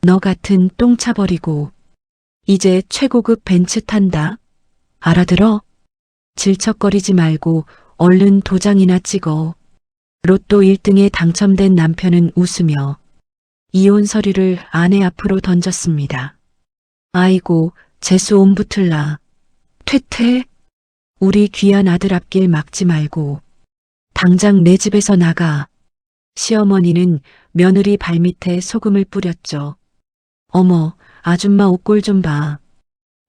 너 같은 똥 차버리고 이제 최고급 벤츠 탄다. 알아들어? 질척거리지 말고 얼른 도장이나 찍어. 로또 1등에 당첨된 남편은 웃으며 이혼 서류를 아내 앞으로 던졌습니다. 아이고, 재수 옴붙을라. 퇴퇴. 우리 귀한 아들 앞길 막지 말고 당장 내 집에서 나가. 시어머니는 며느리 발밑에 소금을 뿌렸죠. 어머, 아줌마 옷골 좀 봐.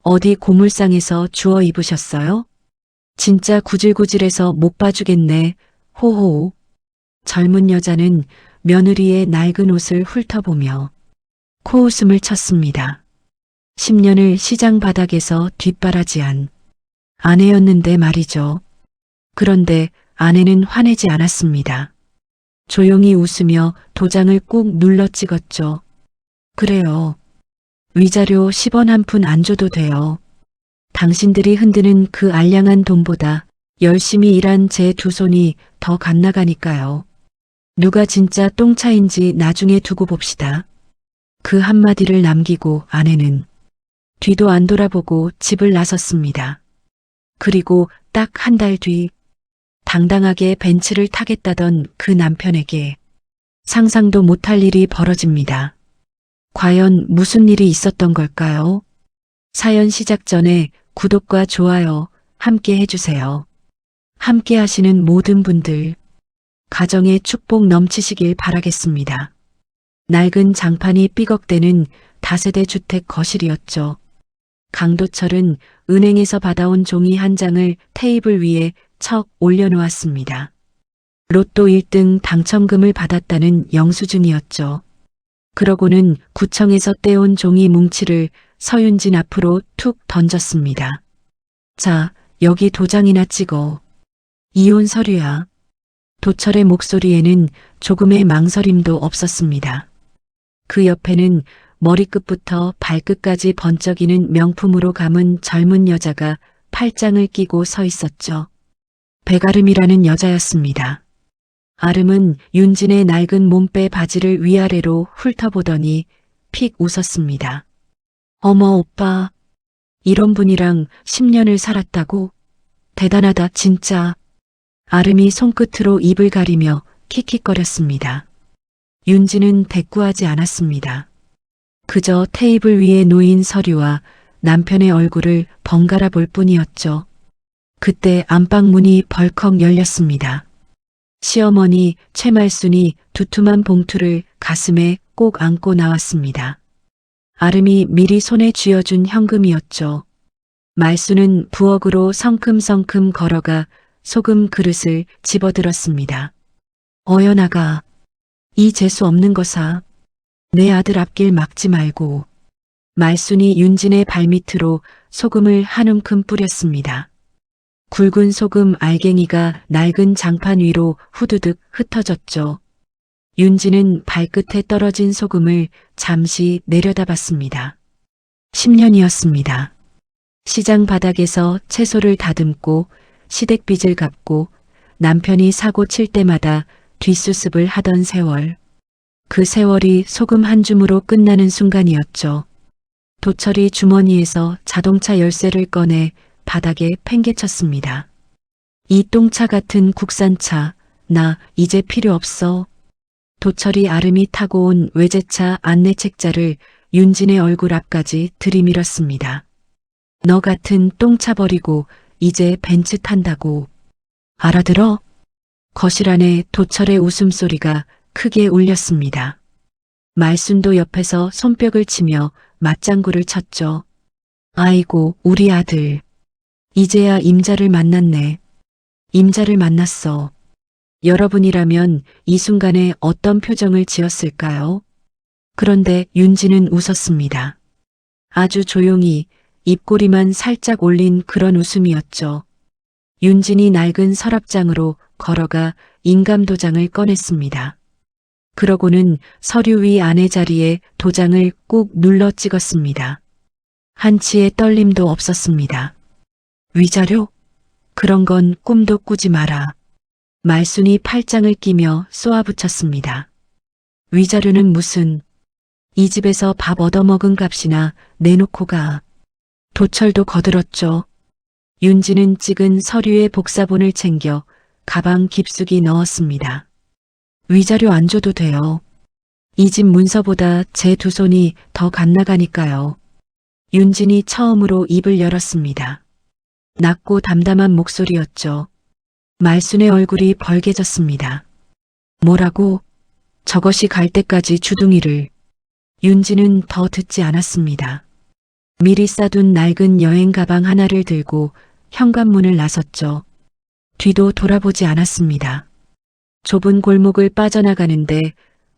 어디 고물상에서 주워 입으셨어요? 진짜 구질구질해서 못 봐주겠네. 호호. 젊은 여자는 며느리의 낡은 옷을 훑어보며 코웃음을 쳤습니다. 10년을 시장 바닥에서 뒷바라지한 아내였는데 말이죠. 그런데 아내는 화내지 않았습니다. 조용히 웃으며 도장을 꾹 눌러 찍었죠. 그래요. 위자료 10원 한 푼 안 줘도 돼요. 당신들이 흔드는 그 알량한 돈보다 열심히 일한 제 두 손이 더 갓나가니까요. 누가 진짜 똥차인지 나중에 두고 봅시다. 그 한마디를 남기고 아내는 뒤도 안 돌아보고 집을 나섰습니다. 그리고 딱 한 달 뒤 당당하게 벤츠를 타겠다던 그 남편에게 상상도 못할 일이 벌어집니다. 과연 무슨 일이 있었던 걸까요? 사연 시작 전에 구독과 좋아요 함께 해주세요. 함께 하시는 모든 분들, 가정의 축복 넘치시길 바라겠습니다. 낡은 장판이 삐걱대는 다세대 주택 거실이었죠. 강도철은 은행에서 받아온 종이 한 장을 테이블 위에 척 올려놓았습니다. 로또 1등 당첨금을 받았다는 영수증이었죠. 그러고는 구청에서 떼온 종이 뭉치를 서윤진 앞으로 툭 던졌습니다. 자, 여기 도장이나 찍어. 이혼 서류야. 도철의 목소리에는 조금의 망설임도 없었습니다. 그 옆에는 머리끝부터 발끝까지 번쩍이는 명품으로 감은 젊은 여자가 팔짱을 끼고 서 있었죠. 백아름이라는 여자였습니다. 아름은 윤진의 낡은 몸빼 바지를 위아래로 훑어보더니 픽 웃었습니다. 어머 오빠, 이런 분이랑 10년을 살았다고? 대단하다 진짜. 아름이 손끝으로 입을 가리며 킥킥거렸습니다. 윤진은 대꾸하지 않았습니다. 그저 테이블 위에 놓인 서류와 남편의 얼굴을 번갈아 볼 뿐이었죠. 그때 안방 문이 벌컥 열렸습니다. 시어머니 최말순이 두툼한 봉투를 가슴에 꼭 안고 나왔습니다. 아름이 미리 손에 쥐어준 현금이었죠. 말순은 부엌으로 성큼성큼 걸어가 소금 그릇을 집어들었습니다. 어여나가, 이 재수 없는 거사. 내 아들 앞길 막지 말고. 말순이 윤진의 발밑으로 소금을 한 움큼 뿌렸습니다. 굵은 소금 알갱이가 낡은 장판 위로 후두득 흩어졌죠. 윤진은 발끝에 떨어진 소금을 잠시 내려다봤습니다. 10년이었습니다. 시장 바닥에서 채소를 다듬고 시댁빚을 갚고 남편이 사고 칠 때마다 뒷수습을 하던 세월. 그 세월이 소금 한 줌으로 끝나는 순간이었죠. 도철이 주머니에서 자동차 열쇠를 꺼내 바닥에 팽개쳤습니다. 이 똥차 같은 국산차, 나 이제 필요 없어. 도철이 아름이 타고 온 외제차 안내 책자를 윤진의 얼굴 앞까지 들이밀었습니다. 너 같은 똥차 버리고 이제 벤츠 탄다고. 알아들어? 거실 안에 도철의 웃음소리가 크게 울렸습니다. 말순도 옆에서 손뼉을 치며 맞장구를 쳤죠. 아이고, 우리 아들. 이제야 임자를 만났네. 임자를 만났어. 여러분이라면 이 순간에 어떤 표정을 지었을까요? 그런데 윤진은 웃었습니다. 아주 조용히 입꼬리만 살짝 올린 그런 웃음이었죠. 윤진이 낡은 서랍장으로 걸어가 인감도장을 꺼냈습니다. 그러고는 서류 위 아내 자리에 도장을 꾹 눌러 찍었습니다. 한치의 떨림도 없었습니다. 위자료? 그런 건 꿈도 꾸지 마라. 말순이 팔짱을 끼며 쏘아붙였습니다. 위자료는 무슨... 이 집에서 밥 얻어먹은 값이나 내놓고 가. 도철도 거들었죠. 윤지는 찍은 서류의 복사본을 챙겨 가방 깊숙이 넣었습니다. 위자료 안 줘도 돼요. 이 집 문서보다 제 두 손이 더 갓나가니까요. 윤진이 처음으로 입을 열었습니다. 낮고 담담한 목소리였죠. 말순의 얼굴이 벌개졌습니다. 뭐라고? 저것이 갈 때까지 주둥이를. 윤진은 더 듣지 않았습니다. 미리 싸둔 낡은 여행 가방 하나를 들고 현관문을 나섰죠. 뒤도 돌아보지 않았습니다. 좁은 골목을 빠져나가는데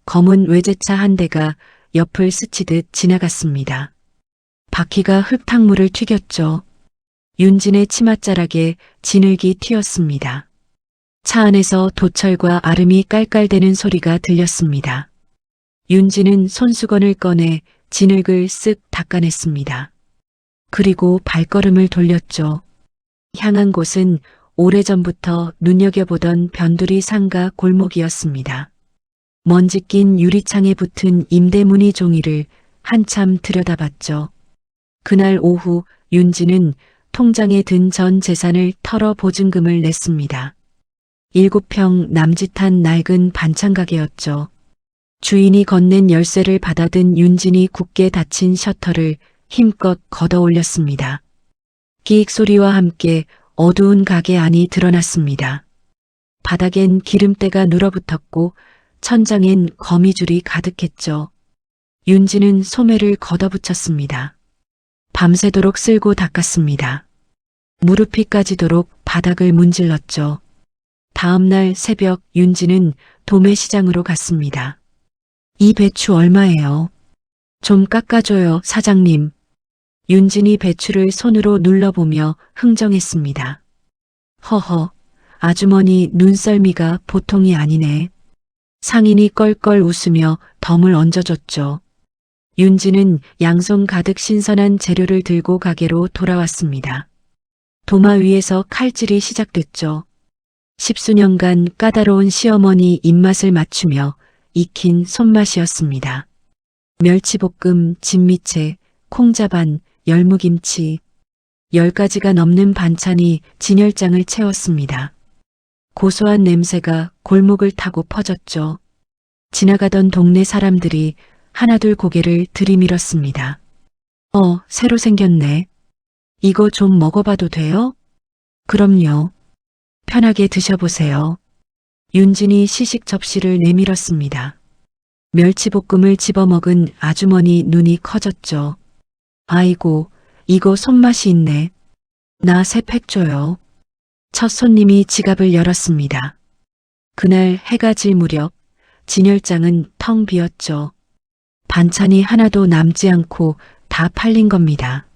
검은 외제차 한 대가 옆을 스치듯 지나갔습니다. 바퀴가 흙탕물을 튀겼죠. 윤진의 치맛자락에 진흙이 튀었습니다. 차 안에서 도철과 아름이 깔깔대는 소리가 들렸습니다. 윤진은 손수건을 꺼내 진흙을 쓱 닦아냈습니다. 그리고 발걸음을 돌렸죠. 향한 곳은 오래전부터 눈여겨보던 변두리 상가 골목이었습니다. 먼지 낀 유리창에 붙은 임대문의 종이를 한참 들여다봤죠. 그날 오후 윤진은 통장에 든 전 재산을 털어 보증금을 냈습니다. 7평 남짓한 낡은 반찬가게였죠. 주인이 건넨 열쇠를 받아든 윤진이 굳게 닫힌 셔터를 힘껏 걷어 올렸습니다. 끼익 소리와 함께 어두운 가게 안이 드러났습니다. 바닥엔 기름때가 눌어붙었고 천장엔 거미줄이 가득했죠. 윤진은 소매를 걷어붙였습니다. 밤새도록 쓸고 닦았습니다. 무릎이 까지도록 바닥을 문질렀죠. 다음 날 새벽 윤진은 도매시장으로 갔습니다. 이 배추 얼마예요? 좀 깎아줘요, 사장님. 윤진이 배추를 손으로 눌러보며 흥정했습니다. 허허, 아주머니 눈썰미가 보통이 아니네. 상인이 껄껄 웃으며 덤을 얹어줬죠. 윤진은 양손 가득 신선한 재료를 들고 가게로 돌아왔습니다. 도마 위에서 칼질이 시작됐죠. 10수년간 까다로운 시어머니 입맛을 맞추며 익힌 손맛이었습니다. 멸치볶음, 진미채, 콩자반, 열무김치, 10가지가 넘는 반찬이 진열장을 채웠습니다. 고소한 냄새가 골목을 타고 퍼졌죠. 지나가던 동네 사람들이 하나둘 고개를 들이밀었습니다. 새로 생겼네. 이거 좀 먹어봐도 돼요? 그럼요. 편하게 드셔보세요. 윤진이 시식 접시를 내밀었습니다. 멸치볶음을 집어먹은 아주머니 눈이 커졌죠. 아이고, 이거 손맛이 있네. 나 3팩 줘요. 첫 손님이 지갑을 열었습니다. 그날 해가 질 무렵 진열장은 텅 비었죠. 반찬이 하나도 남지 않고 다 팔린 겁니다.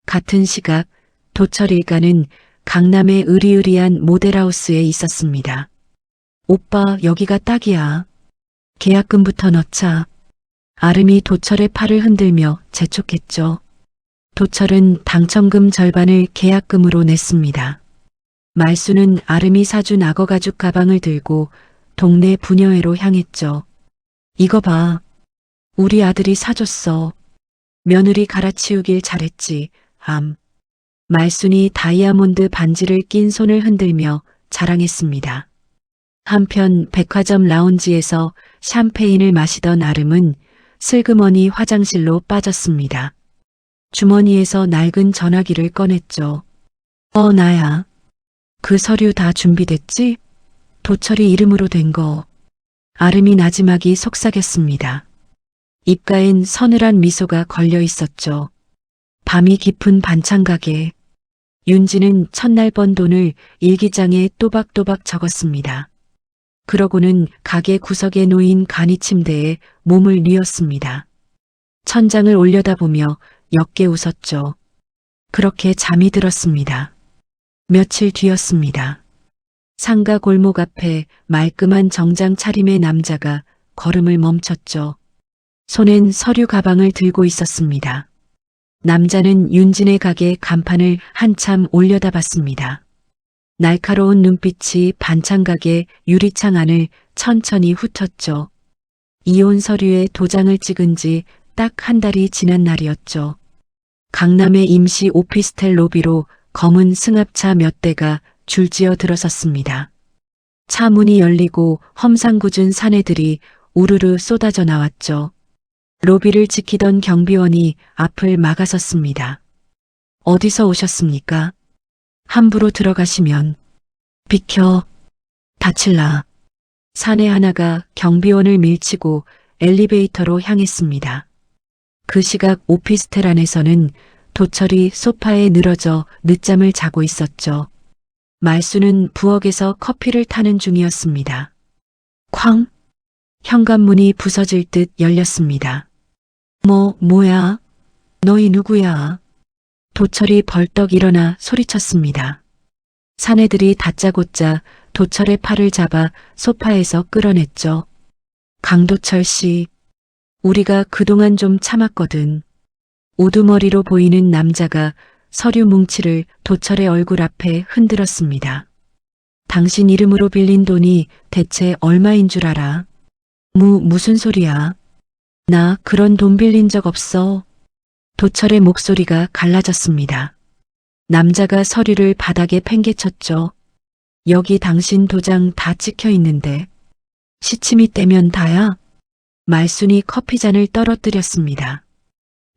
같은 시각 도철 일가는 강남의 으리으리한 모델하우스에 있었습니다. 오빠, 여기가 딱이야. 계약금부터 넣자. 아름이 도철의 팔을 흔들며 재촉했죠. 도철은 당첨금 절반을 계약금으로 냈습니다. 말수는 아름이 사준 악어 가죽 가방을 들고 동네 부녀회로 향했죠. 이거 봐. 우리 아들이 사줬어. 며느리 갈아치우길 잘했지. 말순이 다이아몬드 반지를 낀 손을 흔들며 자랑했습니다. 한편 백화점 라운지에서 샴페인을 마시던 아름은 슬그머니 화장실로 빠졌습니다. 주머니에서 낡은 전화기를 꺼냈죠. 나야. 그 서류 다 준비됐지? 도철이 이름으로 된 거. 아름이 나지막이 속삭였습니다. 입가엔 서늘한 미소가 걸려 있었죠. 밤이 깊은 반찬가게. 윤지는 첫날 번 돈을 일기장에 또박또박 적었습니다. 그러고는 가게 구석에 놓인 간이 침대에 몸을 뉘었습니다. 천장을 올려다보며 옅게 웃었죠. 그렇게 잠이 들었습니다. 며칠 뒤였습니다. 상가 골목 앞에 말끔한 정장 차림의 남자가 걸음을 멈췄죠. 손엔 서류 가방을 들고 있었습니다. 남자는 윤진의 가게 간판을 한참 올려다봤습니다. 날카로운 눈빛이 반찬가게 유리창 안을 천천히 훑었죠. 이혼 서류에 도장을 찍은 지 딱 한 달이 지난 날이었죠. 강남의 임시 오피스텔 로비로 검은 승합차 몇 대가 줄지어 들어섰습니다. 차 문이 열리고 험상궂은 사내들이 우르르 쏟아져 나왔죠. 로비를 지키던 경비원이 앞을 막아섰습니다. 어디서 오셨습니까? 함부로 들어가시면 비켜, 다칠라. 사내 하나가 경비원을 밀치고 엘리베이터로 향했습니다. 그 시각 오피스텔 안에서는 도철이 소파에 늘어져 늦잠을 자고 있었죠. 말수는 부엌에서 커피를 타는 중이었습니다. 쾅! 현관문이 부서질 듯 열렸습니다. 뭐야? 너희 누구야? 도철이 벌떡 일어나 소리쳤습니다. 사내들이 다짜고짜 도철의 팔을 잡아 소파에서 끌어냈죠. 강도철 씨, 우리가 그동안 좀 참았거든. 우두머리로 보이는 남자가 서류 뭉치를 도철의 얼굴 앞에 흔들었습니다. 당신 이름으로 빌린 돈이 대체 얼마인 줄 알아? 무슨 소리야? 나 그런 돈 빌린 적 없어. 도철의 목소리가 갈라졌습니다. 남자가 서류를 바닥에 팽개쳤죠. 여기 당신 도장 다 찍혀 있는데. 시침이 떼면 다야? 말순이 커피잔을 떨어뜨렸습니다.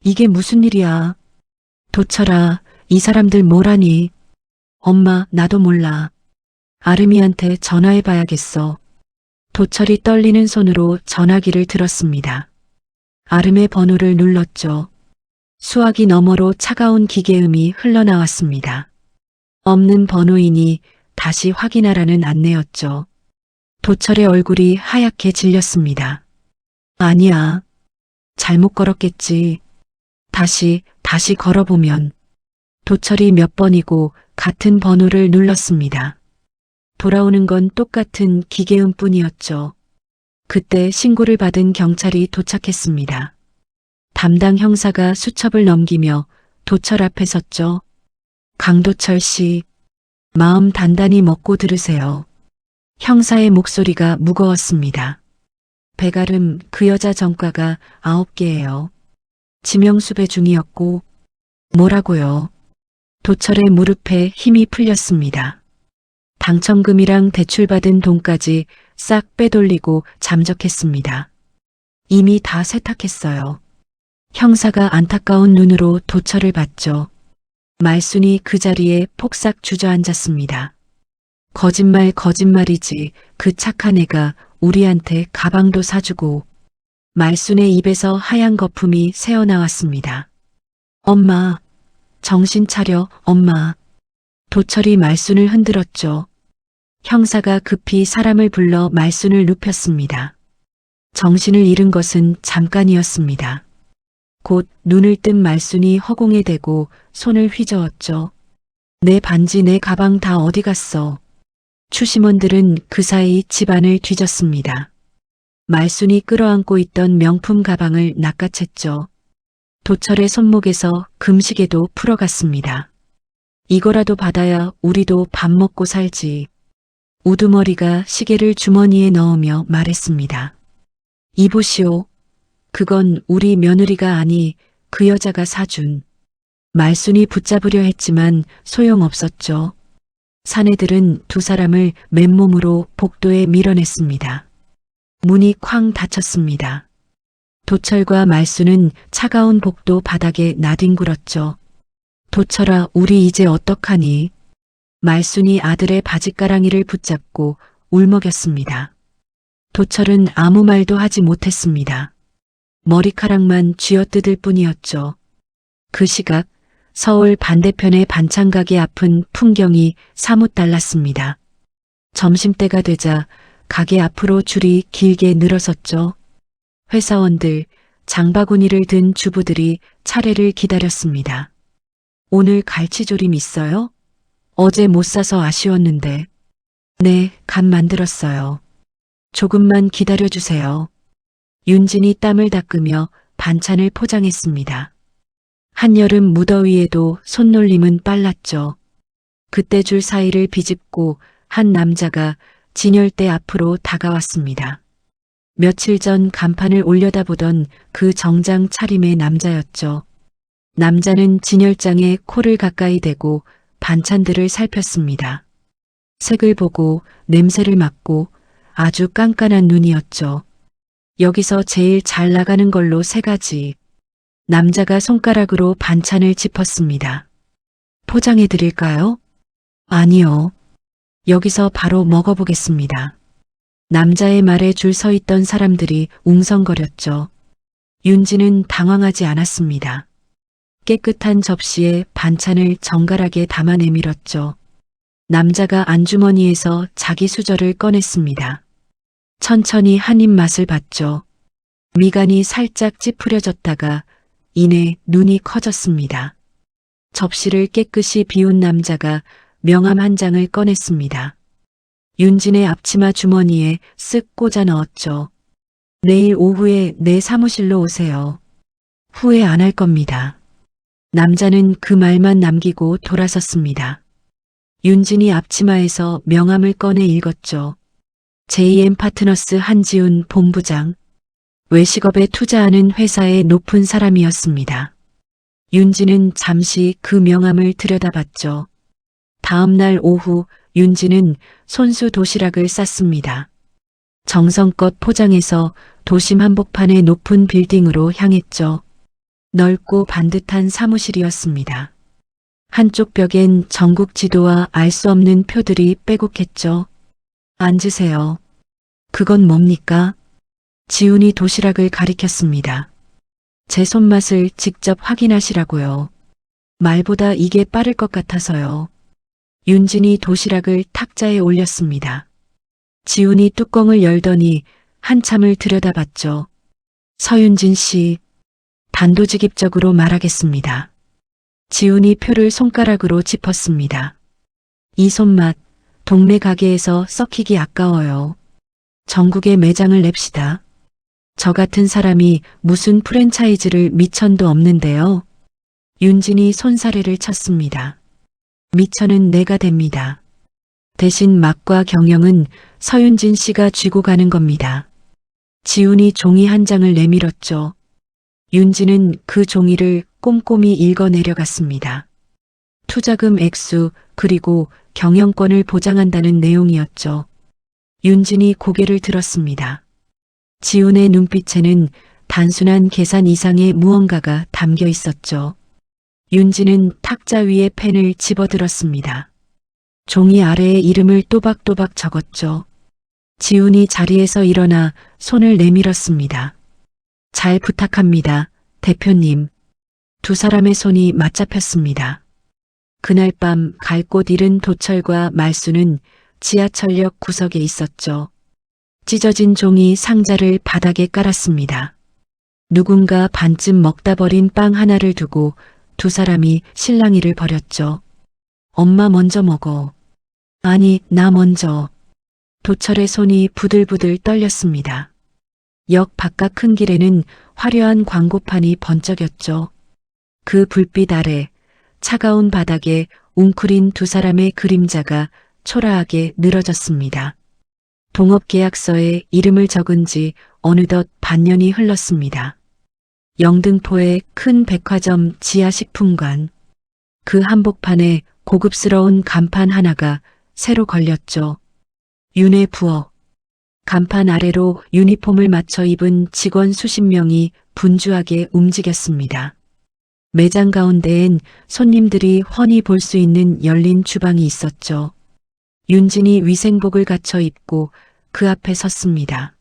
이게 무슨 일이야? 도철아, 이 사람들 뭐라니? 엄마, 나도 몰라. 아름이한테 전화해봐야겠어. 도철이 떨리는 손으로 전화기를 들었습니다. 아름의 번호를 눌렀죠. 수화기 너머로 차가운 기계음이 흘러나왔습니다. 없는 번호이니 다시 확인하라는 안내였죠. 도철의 얼굴이 하얗게 질렸습니다. 아니야. 잘못 걸었겠지. 다시 걸어보면. 도철이 몇 번이고 같은 번호를 눌렀습니다. 돌아오는 건 똑같은 기계음뿐이었죠. 그때 신고를 받은 경찰이 도착했습니다. 담당 형사가 수첩을 넘기며 도철 앞에 섰죠. 강도철 씨, 마음 단단히 먹고 들으세요. 형사의 목소리가 무거웠습니다. 백아름, 그 여자 전과가 9개예요. 지명수배 중이었고. 뭐라고요? 도철의 무릎에 힘이 풀렸습니다. 당첨금이랑 대출받은 돈까지 싹 빼돌리고 잠적했습니다. 이미 다 세탁했어요. 형사가 안타까운 눈으로 도철을 봤죠. 말순이 그 자리에 폭삭 주저앉았습니다. 거짓말이지. 그 착한 애가 우리한테 가방도 사주고. 말순의 입에서 하얀 거품이 새어나왔습니다. 엄마, 정신 차려, 엄마. 도철이 말순을 흔들었죠. 형사가 급히 사람을 불러 말순을 눕혔습니다. 정신을 잃은 것은 잠깐이었습니다. 곧 눈을 뜬 말순이 허공에 대고 손을 휘저었죠. 내 반지, 내 가방 다 어디 갔어? 추심원들은 그 사이 집안을 뒤졌습니다. 말순이 끌어안고 있던 명품 가방을 낚아챘죠. 도철의 손목에서 금시계도 풀어갔습니다. 이거라도 받아야 우리도 밥 먹고 살지. 우두머리가 시계를 주머니에 넣으며 말했습니다. 이보시오. 그건 우리 며느리가 아니 그 여자가 사준. 말순이 붙잡으려 했지만 소용없었죠. 사내들은 두 사람을 맨몸으로 복도에 밀어냈습니다. 문이 쾅 닫혔습니다. 도철과 말순은 차가운 복도 바닥에 나뒹굴었죠. 도철아, 우리 이제 어떡하니? 말순이 아들의 바짓가랑이를 붙잡고 울먹였습니다. 도철은 아무 말도 하지 못했습니다. 머리카락만 쥐어뜯을 뿐이었죠. 그 시각 서울 반대편의 반찬가게 앞은 풍경이 사뭇 달랐습니다. 점심때가 되자 가게 앞으로 줄이 길게 늘어섰죠. 회사원들, 장바구니를 든 주부들이 차례를 기다렸습니다. 오늘 갈치조림 있어요? 어제 못 사서 아쉬웠는데. 네, 간 만들었어요. 조금만 기다려주세요. 윤진이 땀을 닦으며 반찬을 포장했습니다. 한여름 무더위에도 손놀림은 빨랐죠. 그때 줄 사이를 비집고 한 남자가 진열대 앞으로 다가왔습니다. 며칠 전 간판을 올려다보던 그 정장 차림의 남자였죠. 남자는 진열장에 코를 가까이 대고 반찬들을 살폈습니다. 색을 보고 냄새를 맡고 아주 깐깐한 눈이었죠. 여기서 제일 잘 나가는 걸로 3가지. 남자가 손가락으로 반찬을 짚었습니다. 포장해 드릴까요? 아니요. 여기서 바로 먹어보겠습니다. 남자의 말에 줄 서 있던 사람들이 웅성거렸죠. 윤지는 당황하지 않았습니다. 깨끗한 접시에 반찬을 정갈하게 담아 내밀었죠. 남자가 안주머니에서 자기 수저를 꺼냈습니다. 천천히 한 입 맛을 봤죠. 미간이 살짝 찌푸려졌다가 이내 눈이 커졌습니다. 접시를 깨끗이 비운 남자가 명함 한 장을 꺼냈습니다. 윤진의 앞치마 주머니에 쓱 꽂아 넣었죠. 내일 오후에 내 사무실로 오세요. 후회 안 할 겁니다. 남자는 그 말만 남기고 돌아섰습니다. 윤진이 앞치마에서 명함을 꺼내 읽었죠. JM 파트너스 한지훈 본부장. 외식업에 투자하는 회사의 높은 사람이었습니다. 윤진은 잠시 그 명함을 들여다봤죠. 다음 날 오후 윤진은 손수 도시락을 쌌습니다. 정성껏 포장해서 도심 한복판의 높은 빌딩으로 향했죠. 넓고 반듯한 사무실이었습니다. 한쪽 벽엔 전국 지도와 알 수 없는 표들이 빼곡했죠. 앉으세요. 그건 뭡니까? 지훈이 도시락을 가리켰습니다. 제 손맛을 직접 확인하시라고요. 말보다 이게 빠를 것 같아서요. 윤진이 도시락을 탁자에 올렸습니다. 지훈이 뚜껑을 열더니 한참을 들여다봤죠. 서윤진 씨, 단도직입적으로 말하겠습니다. 지훈이 표를 손가락으로 짚었습니다. 이 손맛, 동네 가게에서 썩히기 아까워요. 전국에 매장을 냅시다. 저 같은 사람이 무슨 프랜차이즈를 미천도 없는데요. 윤진이 손사래를 쳤습니다. 미천은 내가 됩니다. 대신 맛과 경영은 서윤진 씨가 쥐고 가는 겁니다. 지훈이 종이 한 장을 내밀었죠. 윤진은 그 종이를 꼼꼼히 읽어 내려갔습니다. 투자금 액수 그리고 경영권을 보장한다는 내용이었죠. 윤진이 고개를 들었습니다. 지훈의 눈빛에는 단순한 계산 이상의 무언가가 담겨 있었죠. 윤진은 탁자 위에 펜을 집어들었습니다. 종이 아래에 이름을 또박또박 적었죠. 지훈이 자리에서 일어나 손을 내밀었습니다. 잘 부탁합니다, 대표님. 두 사람의 손이 맞잡혔습니다. 그날 밤 갈 곳 잃은 도철과 말수는 지하철역 구석에 있었죠. 찢어진 종이 상자를 바닥에 깔았습니다. 누군가 반쯤 먹다 버린 빵 하나를 두고 두 사람이 실랑이를 벌였죠. 엄마 먼저 먹어. 아니, 나 먼저. 도철의 손이 부들부들 떨렸습니다. 역 바깥 큰 길에는 화려한 광고판이 번쩍였죠. 그 불빛 아래 차가운 바닥에 웅크린 두 사람의 그림자가 초라하게 늘어졌습니다. 동업계약서에 이름을 적은 지 어느덧 반년이 흘렀습니다. 영등포의 큰 백화점 지하식품관. 그 한복판에 고급스러운 간판 하나가 새로 걸렸죠. 윤의 부엌. 간판 아래로 유니폼을 맞춰 입은 직원 수십 명이 분주하게 움직였습니다. 매장 가운데엔 손님들이 훤히 볼 수 있는 열린 주방이 있었죠. 윤진이 위생복을 갖춰 입고 그 앞에 섰습니다.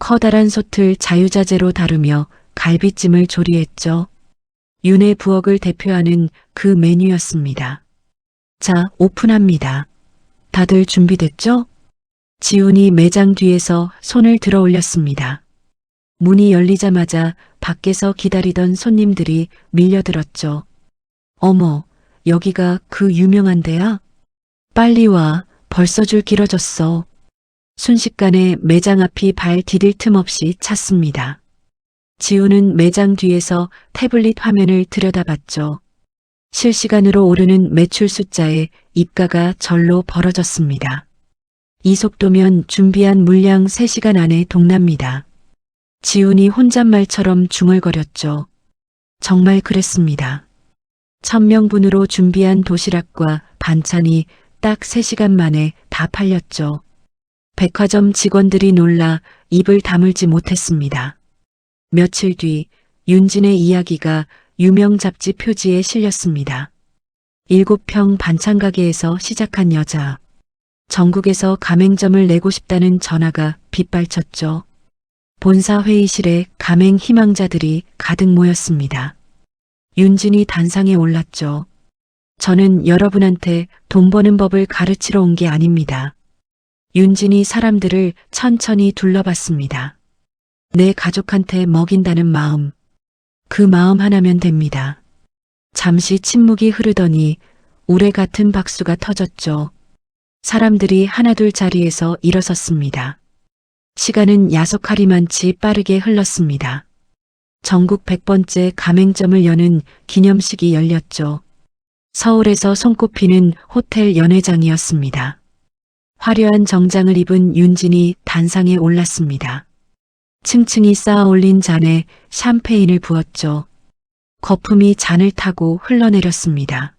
커다란 솥을 자유자재로 다루며 갈비찜을 조리했죠. 윤의 부엌을 대표하는 그 메뉴였습니다. 자, 오픈합니다. 다들 준비됐죠? 지훈이 매장 뒤에서 손을 들어 올렸습니다. 문이 열리자마자 밖에서 기다리던 손님들이 밀려들었죠. 어머, 여기가 그 유명한 데야? 빨리 와, 벌써 줄 길어졌어. 순식간에 매장 앞이 발 디딜 틈 없이 찼습니다. 지훈은 매장 뒤에서 태블릿 화면을 들여다봤죠. 실시간으로 오르는 매출 숫자에 입가가 절로 벌어졌습니다. 이 속도면 준비한 물량 3시간 안에 동납니다. 지훈이 혼잣말처럼 중얼거렸죠. 정말 그랬습니다. 1000명분으로 준비한 도시락과 반찬이 딱 3시간 만에 다 팔렸죠. 백화점 직원들이 놀라 입을 다물지 못했습니다. 며칠 뒤 윤진의 이야기가 유명 잡지 표지에 실렸습니다. 7평 반찬 가게에서 시작한 여자. 전국에서 가맹점을 내고 싶다는 전화가 빗발쳤죠. 본사 회의실에 가맹 희망자들이 가득 모였습니다. 윤진이 단상에 올랐죠. 저는 여러분한테 돈 버는 법을 가르치러 온 게 아닙니다. 윤진이 사람들을 천천히 둘러봤습니다. 내 가족한테 먹인다는 마음. 그 마음 하나면 됩니다. 잠시 침묵이 흐르더니 우레 같은 박수가 터졌죠. 사람들이 하나둘 자리에서 일어섰습니다. 시간은 야속하리만치 빠르게 흘렀습니다. 전국 100번째 가맹점을 여는 기념식이 열렸죠. 서울에서 손꼽히는 호텔 연회장이었습니다. 화려한 정장을 입은 윤진이 단상에 올랐습니다. 층층이 쌓아 올린 잔에 샴페인을 부었죠. 거품이 잔을 타고 흘러내렸습니다.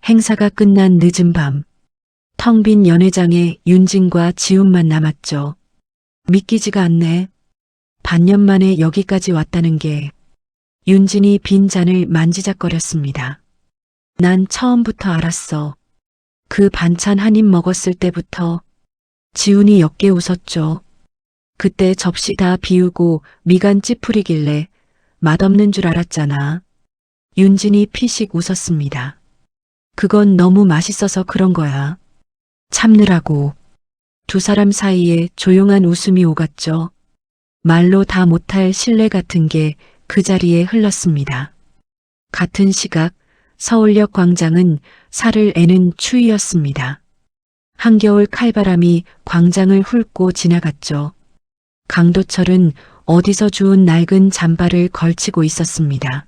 행사가 끝난 늦은 밤, 텅 빈 연회장에 윤진과 지훈만 남았죠. 믿기지가 않네. 반년 만에 여기까지 왔다는 게. 윤진이 빈 잔을 만지작거렸습니다. 난 처음부터 알았어. 그 반찬 한 입 먹었을 때부터. 지훈이 옅게 웃었죠. 그때 접시 다 비우고 미간 찌푸리길래 맛없는 줄 알았잖아. 윤진이 피식 웃었습니다. 그건 너무 맛있어서 그런 거야. 참느라고. 두 사람 사이에 조용한 웃음이 오갔죠. 말로 다 못할 신뢰 같은 게 그 자리에 흘렀습니다. 같은 시각 서울역 광장은 살을 애는 추위였습니다. 한겨울 칼바람이 광장을 훑고 지나갔죠. 강도철은 어디서 주운 낡은 잠바를 걸치고 있었습니다.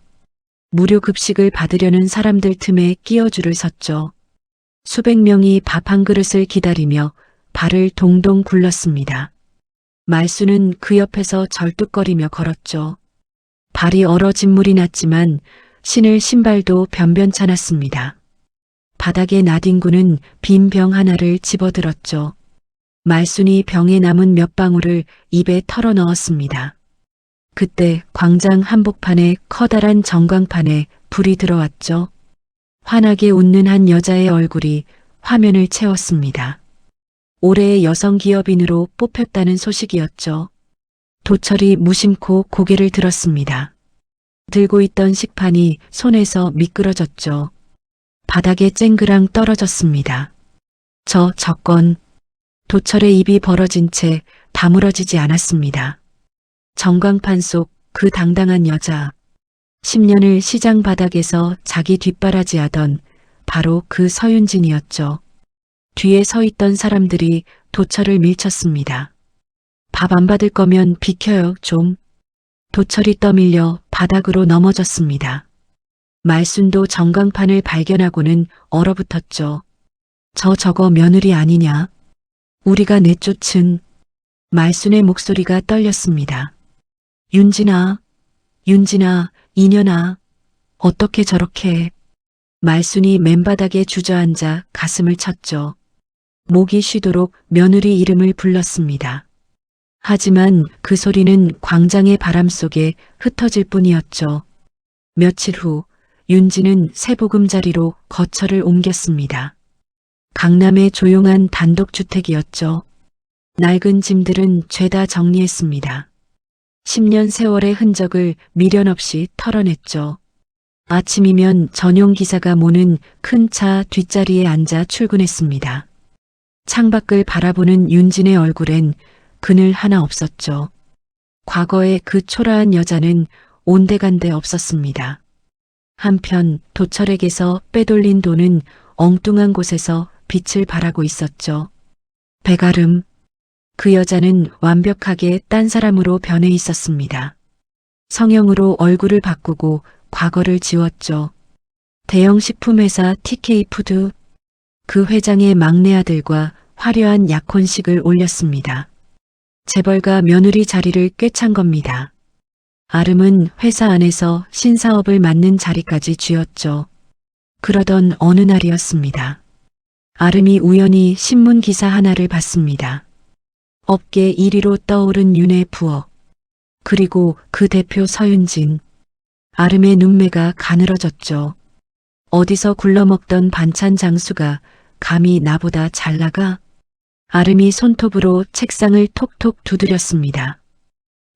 무료 급식을 받으려는 사람들 틈에 끼어줄을 섰죠. 수백 명이 밥 한 그릇을 기다리며 발을 동동 굴렀습니다. 말수는 그 옆에서 절뚝거리며 걸었죠. 발이 얼어 진물이 났지만 신을 신발도 변변찮았습니다. 바닥에 나뒹구는 빈 병 하나를 집어들었죠. 말순이 병에 남은 몇 방울을 입에 털어 넣었습니다. 그때 광장 한복판에 커다란 전광판에 불이 들어왔죠. 환하게 웃는 한 여자의 얼굴이 화면을 채웠습니다. 올해의 여성 기업인으로 뽑혔다는 소식이었죠. 도철이 무심코 고개를 들었습니다. 들고 있던 식판이 손에서 미끄러졌죠. 바닥에 쨍그랑 떨어졌습니다. 저 건 도철의 입이 벌어진 채 다물어지지 않았습니다. 전광판 속 그 당당한 여자. 10년을 시장 바닥에서 자기 뒷바라지하던 바로 그 서윤진이었죠. 뒤에 서 있던 사람들이 도철을 밀쳤습니다. 밥 안 받을 거면 비켜요, 좀. 도철이 떠밀려 바닥으로 넘어졌습니다. 말순도 전광판을 발견하고는 얼어붙었죠. 저거 며느리 아니냐? 우리가 내쫓은. 말순의 목소리가 떨렸습니다. 윤진아, 이년아, 어떻게 저렇게. 말순이 맨바닥에 주저앉아 가슴을 쳤죠. 목이 쉬도록 며느리 이름을 불렀습니다. 하지만 그 소리는 광장의 바람 속에 흩어질 뿐이었죠. 며칠 후 윤진은 새 보금자리로 거처를 옮겼습니다. 강남의 조용한 단독주택이었죠. 낡은 짐들은 죄다 정리했습니다. 10년 세월의 흔적을 미련 없이 털어냈죠. 아침이면 전용 기사가 모는 큰 차 뒷자리에 앉아 출근했습니다. 창밖을 바라보는 윤진의 얼굴엔 그늘 하나 없었죠. 과거의 그 초라한 여자는 온데간데 없었습니다. 한편 도철에게서 빼돌린 돈은 엉뚱한 곳에서 빛을 발하고 있었죠. 배가름. 그 여자는 완벽하게 딴 사람으로 변해 있었습니다. 성형으로 얼굴을 바꾸고 과거를 지웠죠. 대형 식품회사 TK푸드. 그 회장의 막내 아들과 화려한 약혼식을 올렸습니다. 재벌가 며느리 자리를 꿰찬 겁니다. 아름은 회사 안에서 신사업을 맡는 자리까지 쥐었죠. 그러던 어느 날이었습니다. 아름이 우연히 신문 기사 하나를 봤습니다. 업계 1위로 떠오른 윤의 부엌, 그리고 그 대표 서윤진. 아름의 눈매가 가늘어졌죠. 어디서 굴러먹던 반찬 장수가 감히 나보다 잘 나가? 아름이 손톱으로 책상을 톡톡 두드렸습니다.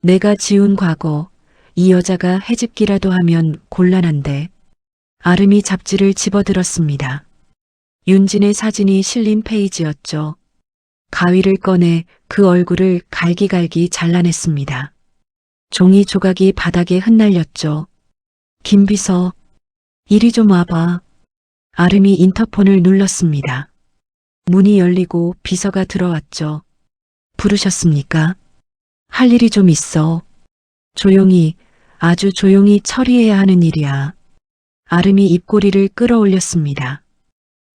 내가 지운 과거, 이 여자가 해집기라도 하면 곤란한데. 아름이 잡지를 집어들었습니다. 윤진의 사진이 실린 페이지였죠. 가위를 꺼내 그 얼굴을 갈기갈기 잘라냈습니다. 종이 조각이 바닥에 흩날렸죠. 김비서, 이리 좀 와봐. 아름이 인터폰을 눌렀습니다. 문이 열리고 비서가 들어왔죠. 부르셨습니까? 할 일이 좀 있어. 조용히, 아주 조용히 처리해야 하는 일이야. 아름이 입꼬리를 끌어올렸습니다.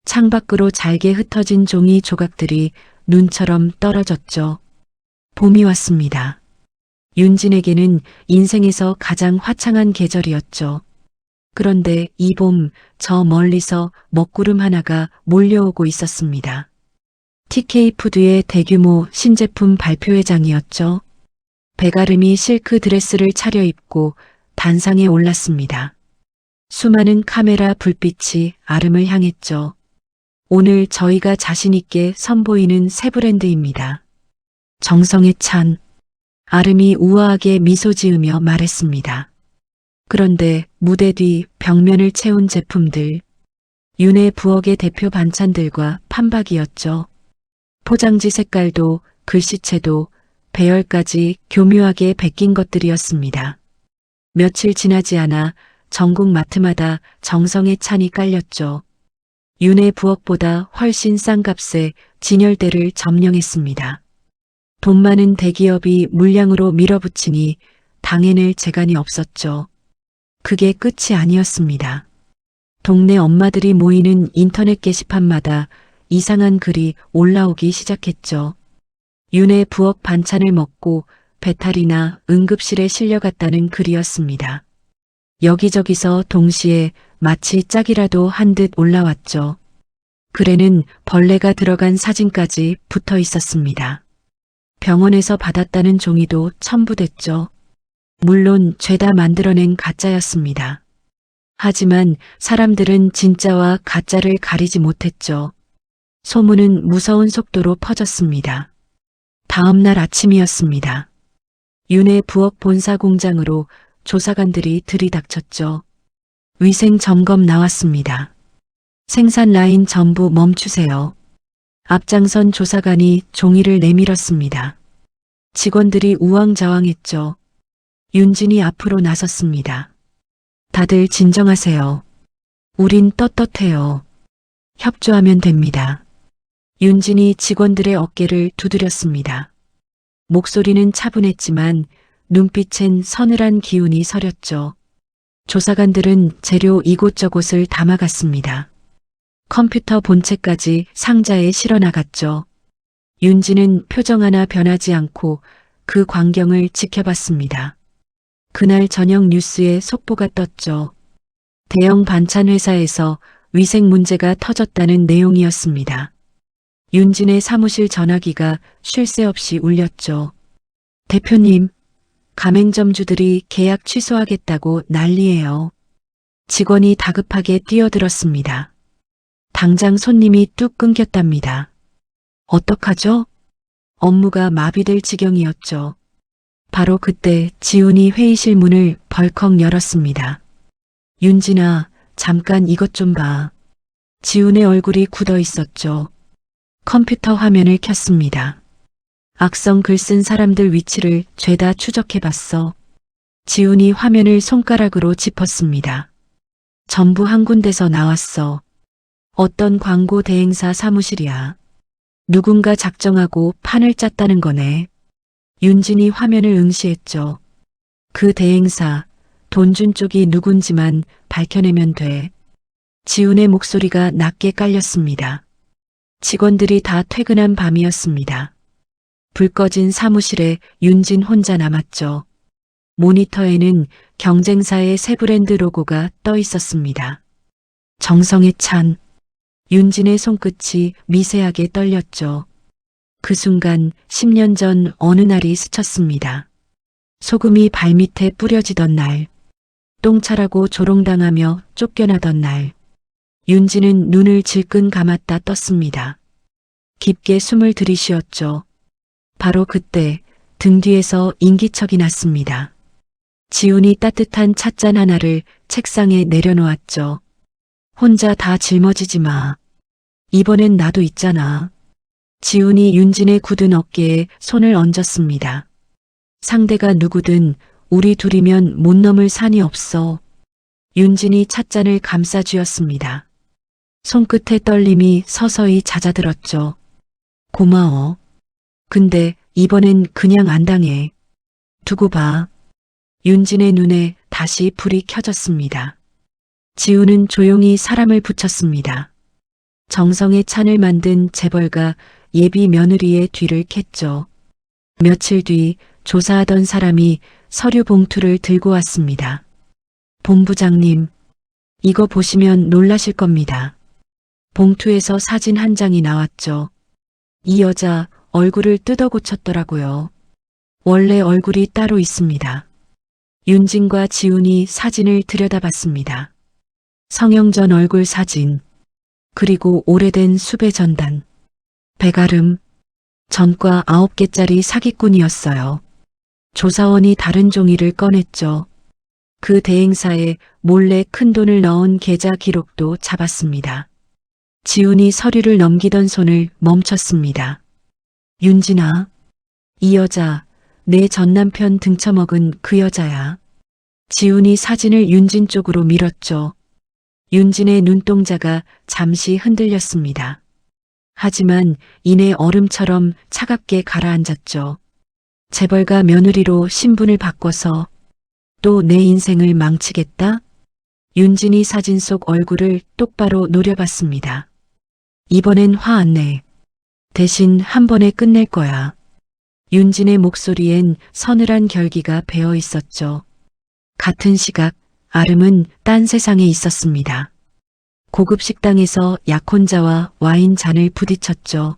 창밖으로 잘게 흩어진 종이 조각들이 눈처럼 떨어졌죠. 봄이 왔습니다. 윤진에게는 인생에서 가장 화창한 계절이었죠. 그런데 이 봄 저 멀리서 먹구름 하나가 몰려오고 있었습니다. TK푸드의 대규모 신제품 발표회장이었죠. 백아름이 실크 드레스를 차려입고 단상에 올랐습니다. 수많은 카메라 불빛이 아름을 향했죠. 오늘 저희가 자신있게 선보이는 새 브랜드입니다. 정성에 찬. 아름이 우아하게 미소 지으며 말했습니다. 그런데 무대 뒤 벽면을 채운 제품들. 윤의 부엌의 대표 반찬들과 판박이었죠. 포장지 색깔도 글씨체도 배열까지 교묘하게 베낀 것들이었습니다. 며칠 지나지 않아 전국 마트마다 정성의 찬이 깔렸죠. 윤의 부엌보다 훨씬 싼 값에 진열대를 점령했습니다. 돈 많은 대기업이 물량으로 밀어붙이니 당해낼 재간이 없었죠. 그게 끝이 아니었습니다. 동네 엄마들이 모이는 인터넷 게시판마다 이상한 글이 올라오기 시작했죠. 윤의 부엌 반찬을 먹고 배탈이나 응급실에 실려갔다는 글이었습니다. 여기저기서 동시에 마치 짝이라도 한 듯 올라왔죠. 글에는 벌레가 들어간 사진까지 붙어 있었습니다. 병원에서 받았다는 종이도 첨부됐죠. 물론 죄다 만들어낸 가짜였습니다. 하지만 사람들은 진짜와 가짜를 가리지 못했죠. 소문은 무서운 속도로 퍼졌습니다. 다음 날 아침이었습니다. 윤의 부엌 본사 공장으로 조사관들이 들이닥쳤죠. 위생 점검 나왔습니다. 생산 라인 전부 멈추세요. 앞장선 조사관이 종이를 내밀었습니다. 직원들이 우왕좌왕했죠. 윤진이 앞으로 나섰습니다. 다들 진정하세요. 우린 떳떳해요. 협조하면 됩니다. 윤진이 직원들의 어깨를 두드렸습니다. 목소리는 차분했지만 눈빛엔 서늘한 기운이 서렸죠. 조사관들은 재료 이곳저곳을 담아갔습니다. 컴퓨터 본체까지 상자에 실어나갔죠. 윤진은 표정 하나 변하지 않고 그 광경을 지켜봤습니다. 그날 저녁 뉴스에 속보가 떴죠. 대형 반찬 회사에서 위생 문제가 터졌다는 내용이었습니다. 윤진의 사무실 전화기가 쉴 새 없이 울렸죠. 대표님, 가맹점주들이 계약 취소하겠다고 난리예요. 직원이 다급하게 뛰어들었습니다. 당장 손님이 뚝 끊겼답니다. 어떡하죠? 업무가 마비될 지경이었죠. 바로 그때 지훈이 회의실 문을 벌컥 열었습니다. 윤진아, 잠깐 이것 좀 봐. 지훈의 얼굴이 굳어 있었죠. 컴퓨터 화면을 켰습니다. 악성 글 쓴 사람들 위치를 죄다 추적해봤어. 지훈이 화면을 손가락으로 짚었습니다. 전부 한 군데서 나왔어. 어떤 광고 대행사 사무실이야. 누군가 작정하고 판을 짰다는 거네. 윤진이 화면을 응시했죠. 그 대행사, 돈 준 쪽이 누군지만 밝혀내면 돼. 지훈의 목소리가 낮게 깔렸습니다. 직원들이 다 퇴근한 밤이었습니다. 불 꺼진 사무실에 윤진 혼자 남았죠. 모니터에는 경쟁사의 새 브랜드 로고가 떠 있었습니다. 정성에 찬. 윤진의 손끝이 미세하게 떨렸죠. 그 순간 10년 전 어느 날이 스쳤습니다. 소금이 발밑에 뿌려지던 날, 똥차라고 조롱당하며 쫓겨나던 날, 윤진은 눈을 질끈 감았다 떴습니다. 깊게 숨을 들이쉬었죠. 바로 그때 등 뒤에서 인기척이 났습니다. 지훈이 따뜻한 찻잔 하나를 책상에 내려놓았죠. 혼자 다 짊어지지 마. 이번엔 나도 있잖아. 지훈이 윤진의 굳은 어깨에 손을 얹었습니다. 상대가 누구든 우리 둘이면 못 넘을 산이 없어. 윤진이 찻잔을 감싸쥐었습니다. 손끝의 떨림이 서서히 잦아들었죠. 고마워. 근데 이번엔 그냥 안 당해. 두고 봐. 윤진의 눈에 다시 불이 켜졌습니다. 지훈은 조용히 사람을 붙였습니다. 정성의 찬을 만든 재벌가 예비 며느리의 뒤를 캤죠. 며칠 뒤 조사하던 사람이 서류 봉투를 들고 왔습니다. 본부장님, 이거 보시면 놀라실 겁니다. 봉투에서 사진 한 장이 나왔죠. 이 여자 얼굴을 뜯어 고쳤더라고요. 원래 얼굴이 따로 있습니다. 윤진과 지훈이 사진을 들여다봤습니다. 성형전 얼굴 사진, 그리고 오래된 수배 전단. 배가름, 전과 9개짜리 사기꾼이었어요. 조사원이 다른 종이를 꺼냈죠. 그 대행사에 몰래 큰돈을 넣은 계좌 기록도 잡았습니다. 지훈이 서류를 넘기던 손을 멈췄습니다. 윤진아, 이 여자 내 전남편 등쳐먹은 그 여자야. 지훈이 사진을 윤진 쪽으로 밀었죠. 윤진의 눈동자가 잠시 흔들렸습니다. 하지만 이내 얼음처럼 차갑게 가라앉았죠. 재벌가 며느리로 신분을 바꿔서 또 내 인생을 망치겠다? 윤진이 사진 속 얼굴을 똑바로 노려봤습니다. 이번엔 화 안 내. 대신 한 번에 끝낼 거야. 윤진의 목소리엔 서늘한 결기가 배어 있었죠. 같은 시각 아름은 딴 세상에 있었습니다. 고급 식당에서 약혼자와 와인 잔을 부딪혔죠.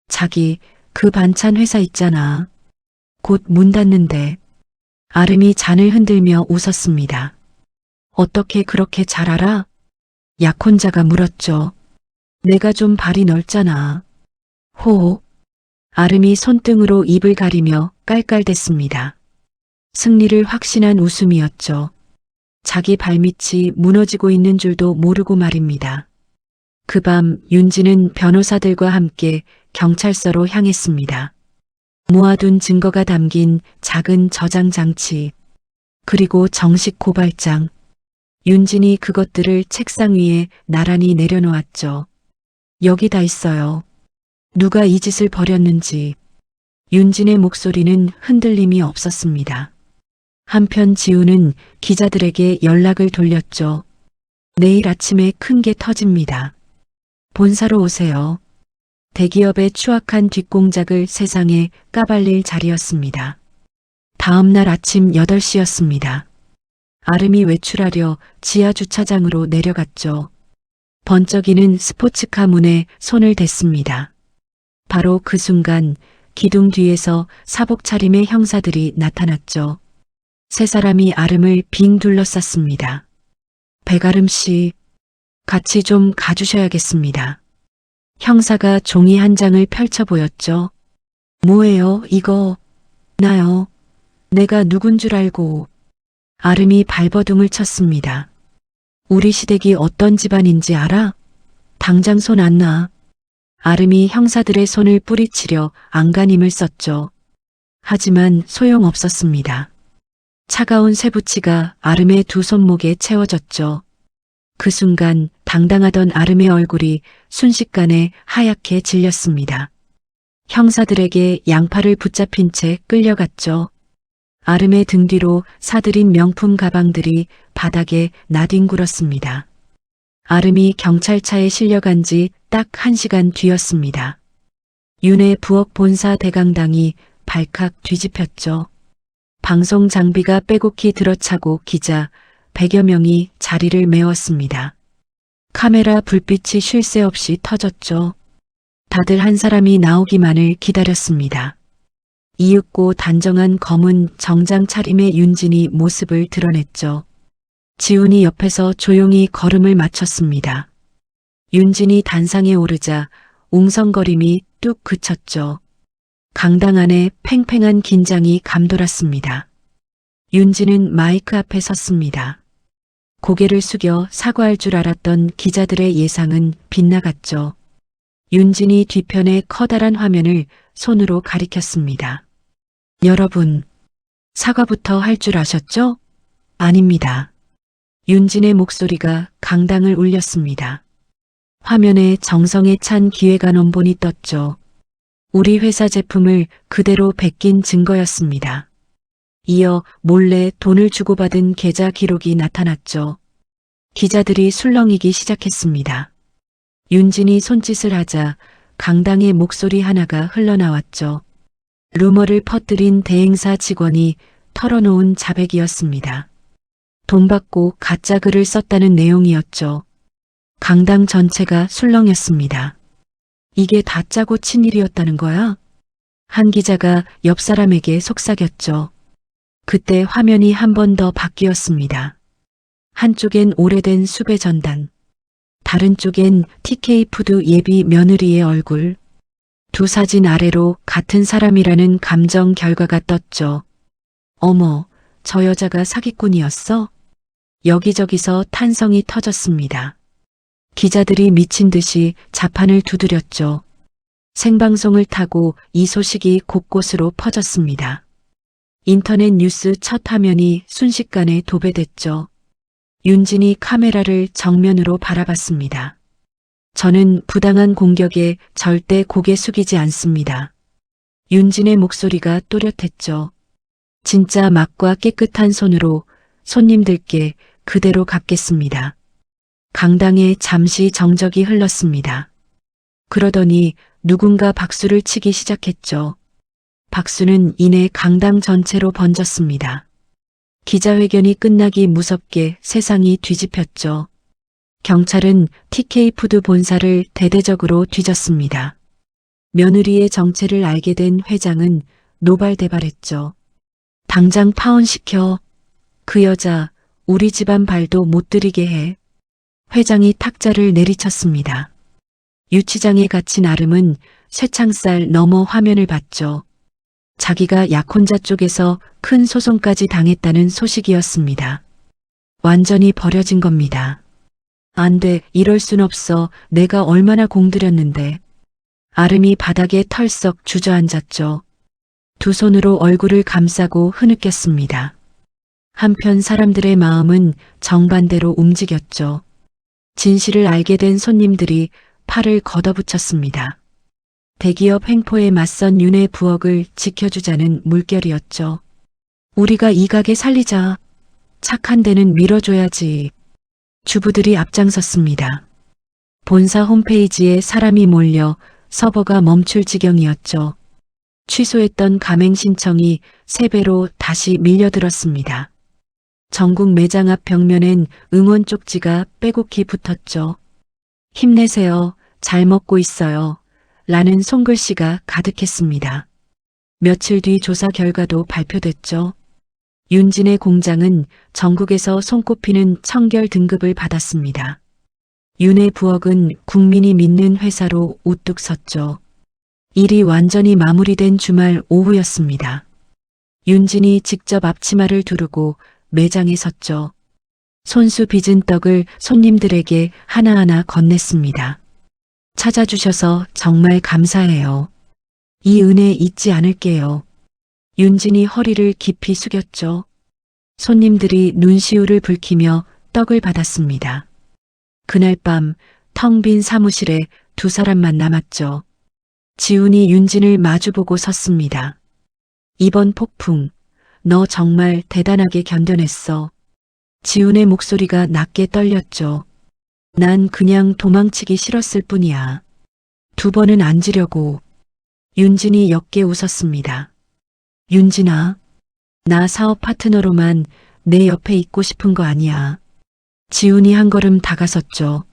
자기 그 반찬 회사 있잖아. 곧 문 닫는데. 아름이 잔을 흔들며 웃었습니다. 어떻게 그렇게 잘 알아? 약혼자가 물었죠. 내가 좀 발이 넓잖아. 호호. 아름이 손등으로 입을 가리며 깔깔댔습니다. 승리를 확신한 웃음이었죠. 자기 발밑이 무너지고 있는 줄도 모르고 말입니다. 그 밤 윤진은 변호사들과 함께 경찰서로 향했습니다. 모아둔 증거가 담긴 작은 저장 장치, 그리고 정식 고발장. 윤진이 그것들을 책상 위에 나란히 내려놓았죠. 여기 다 있어요. 누가 이 짓을 벌였는지. 윤진의 목소리는 흔들림이 없었습니다. 한편 지훈은 기자들에게 연락을 돌렸죠. 내일 아침에 큰 게 터집니다. 본사로 오세요. 대기업의 추악한 뒷공작을 세상에 까발릴 자리였습니다. 다음 날 아침 8시였습니다. 아름이 외출하려 지하 주차장으로 내려갔죠. 번쩍이는 스포츠카 문에 손을 댔습니다. 바로 그 순간 기둥 뒤에서 사복 차림의 형사들이 나타났죠. 세 사람이 아름을 빙 둘러쌌습니다. 배가름 씨, 같이 좀 가주셔야겠습니다. 형사가 종이 한 장을 펼쳐 보였죠. 뭐예요, 이거? 나요. 내가 누군 줄 알고. 아름이 발버둥을 쳤습니다. 우리 시댁이 어떤 집안인지 알아? 당장 손 안 놔. 아름이 형사들의 손을 뿌리치려 안간힘을 썼죠. 하지만 소용없었습니다. 차가운 쇠붙이가 아름의 두 손목에 채워졌죠. 그 순간 당당하던 아름의 얼굴이 순식간에 하얗게 질렸습니다. 형사들에게 양팔을 붙잡힌 채 끌려갔죠. 아름의 등 뒤로 사들인 명품 가방들이 바닥에 나뒹굴었습니다. 아름이 경찰차에 실려간 지 딱 1시간 뒤였습니다. 윤의 부엌 본사 대강당이 발칵 뒤집혔죠. 방송 장비가 빼곡히 들어차고 기자 100여 명이 자리를 메웠습니다. 카메라 불빛이 쉴 새 없이 터졌죠. 다들 한 사람이 나오기만을 기다렸습니다. 이윽고 단정한 검은 정장 차림의 윤진이 모습을 드러냈죠. 지훈이 옆에서 조용히 걸음을 맞췄습니다. 윤진이 단상에 오르자 웅성거림이 뚝 그쳤죠. 강당 안에 팽팽한 긴장이 감돌았습니다. 윤진은 마이크 앞에 섰습니다. 고개를 숙여 사과할 줄 알았던 기자들의 예상은 빗나갔죠. 윤진이 뒤편의 커다란 화면을 손으로 가리켰습니다. 여러분, 사과부터 할 줄 아셨죠? 아닙니다. 윤진의 목소리가 강당을 울렸습니다. 화면에 정성에 찬 기획안 원본이 떴죠. 우리 회사 제품을 그대로 베낀 증거였습니다. 이어 몰래 돈을 주고받은 계좌 기록이 나타났죠. 기자들이 술렁이기 시작했습니다. 윤진이 손짓을 하자 강당의 목소리 하나가 흘러나왔죠. 루머를 퍼뜨린 대행사 직원이 털어놓은 자백이었습니다. 돈 받고 가짜 글을 썼다는 내용이었죠. 강당 전체가 술렁였습니다. 이게 다 짜고 친 일이었다는 거야? 한 기자가 옆 사람에게 속삭였죠. 그때 화면이 한 번 더 바뀌었습니다. 한쪽엔 오래된 수배 전단, 다른 쪽엔 TK푸드 예비 며느리의 얼굴. 두 사진 아래로 같은 사람이라는 감정 결과가 떴죠. 어머, 저 여자가 사기꾼이었어? 여기저기서 탄성이 터졌습니다. 기자들이 미친 듯이 자판을 두드렸죠. 생방송을 타고 이 소식이 곳곳으로 퍼졌습니다. 인터넷 뉴스 첫 화면이 순식간에 도배됐죠. 윤진이 카메라를 정면으로 바라봤습니다. 저는 부당한 공격에 절대 고개 숙이지 않습니다. 윤진의 목소리가 또렷했죠. 진짜 막과 깨끗한 손으로 손님들께 그대로 갚겠습니다. 강당에 잠시 정적이 흘렀습니다. 그러더니 누군가 박수를 치기 시작했죠. 박수는 이내 강당 전체로 번졌습니다. 기자회견이 끝나기 무섭게 세상이 뒤집혔죠. 경찰은 TK푸드 본사를 대대적으로 뒤졌습니다. 며느리의 정체를 알게 된 회장은 노발대발했죠. 당장 파혼시켜. 그 여자 우리 집안 발도 못 들이게 해. 회장이 탁자를 내리쳤습니다. 유치장에 갇힌 아름은 쇠창살 너머 화면을 봤죠. 자기가 약혼자 쪽에서 큰 소송까지 당했다는 소식이었습니다. 완전히 버려진 겁니다. 안 돼, 이럴 순 없어. 내가 얼마나 공들였는데. 아름이 바닥에 털썩 주저앉았죠. 두 손으로 얼굴을 감싸고 흐느꼈습니다. 한편 사람들의 마음은 정반대로 움직였죠. 진실을 알게 된 손님들이 팔을 걷어붙였습니다. 대기업 횡포에 맞선 윤의 부엌을 지켜주자는 물결이었죠. 우리가 이 가게 살리자. 착한 데는 밀어줘야지. 주부들이 앞장섰습니다. 본사 홈페이지에 사람이 몰려 서버가 멈출 지경이었죠. 취소했던 가맹 신청이 3배로 다시 밀려들었습니다. 전국 매장 앞 벽면엔 응원 쪽지가 빼곡히 붙었죠. 힘내세요. 잘 먹고 있어요. 라는 손글씨가 가득했습니다. 며칠 뒤 조사 결과도 발표됐죠. 윤진의 공장은 전국에서 손꼽히는 청결 등급을 받았습니다. 윤의 부엌은 국민이 믿는 회사로 우뚝 섰죠. 일이 완전히 마무리된 주말 오후였습니다. 윤진이 직접 앞치마를 두르고 매장에 섰죠. 손수 빚은 떡을 손님들에게 하나하나 건넸습니다. 찾아주셔서 정말 감사해요. 이 은혜 잊지 않을게요. 윤진이 허리를 깊이 숙였죠. 손님들이 눈시울을 붉히며 떡을 받았습니다. 그날 밤 텅 빈 사무실에 두 사람만 남았죠. 지훈이 윤진을 마주보고 섰습니다. 이번 폭풍, 너 정말 대단하게 견뎌냈어. 지훈의 목소리가 낮게 떨렸죠. 난 그냥 도망치기 싫었을 뿐이야. 두 번은 앉으려고. 윤진이 옅게 웃었습니다. 윤진아, 나 사업 파트너로만 내 옆에 있고 싶은 거 아니야. 지훈이 한 걸음 다가섰죠.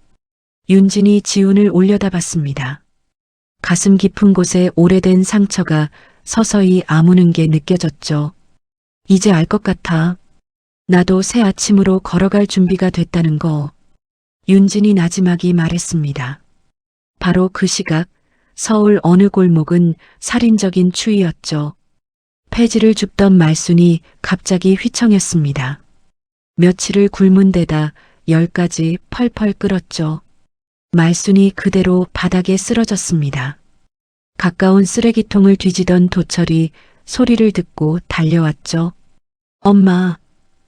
윤진이 지훈을 올려다봤습니다. 가슴 깊은 곳에 오래된 상처가 서서히 아무는 게 느껴졌죠. 이제 알 것 같아. 나도 새 아침으로 걸어갈 준비가 됐다는 거. 윤진이 나지막이 말했습니다. 바로 그 시각 서울 어느 골목은 살인적인 추위였죠. 폐지를 줍던 말순이 갑자기 휘청였습니다. 며칠을 굶은 데다 열까지 펄펄 끓었죠. 말순이 그대로 바닥에 쓰러졌습니다. 가까운 쓰레기통을 뒤지던 도철이 소리를 듣고 달려왔죠. 엄마,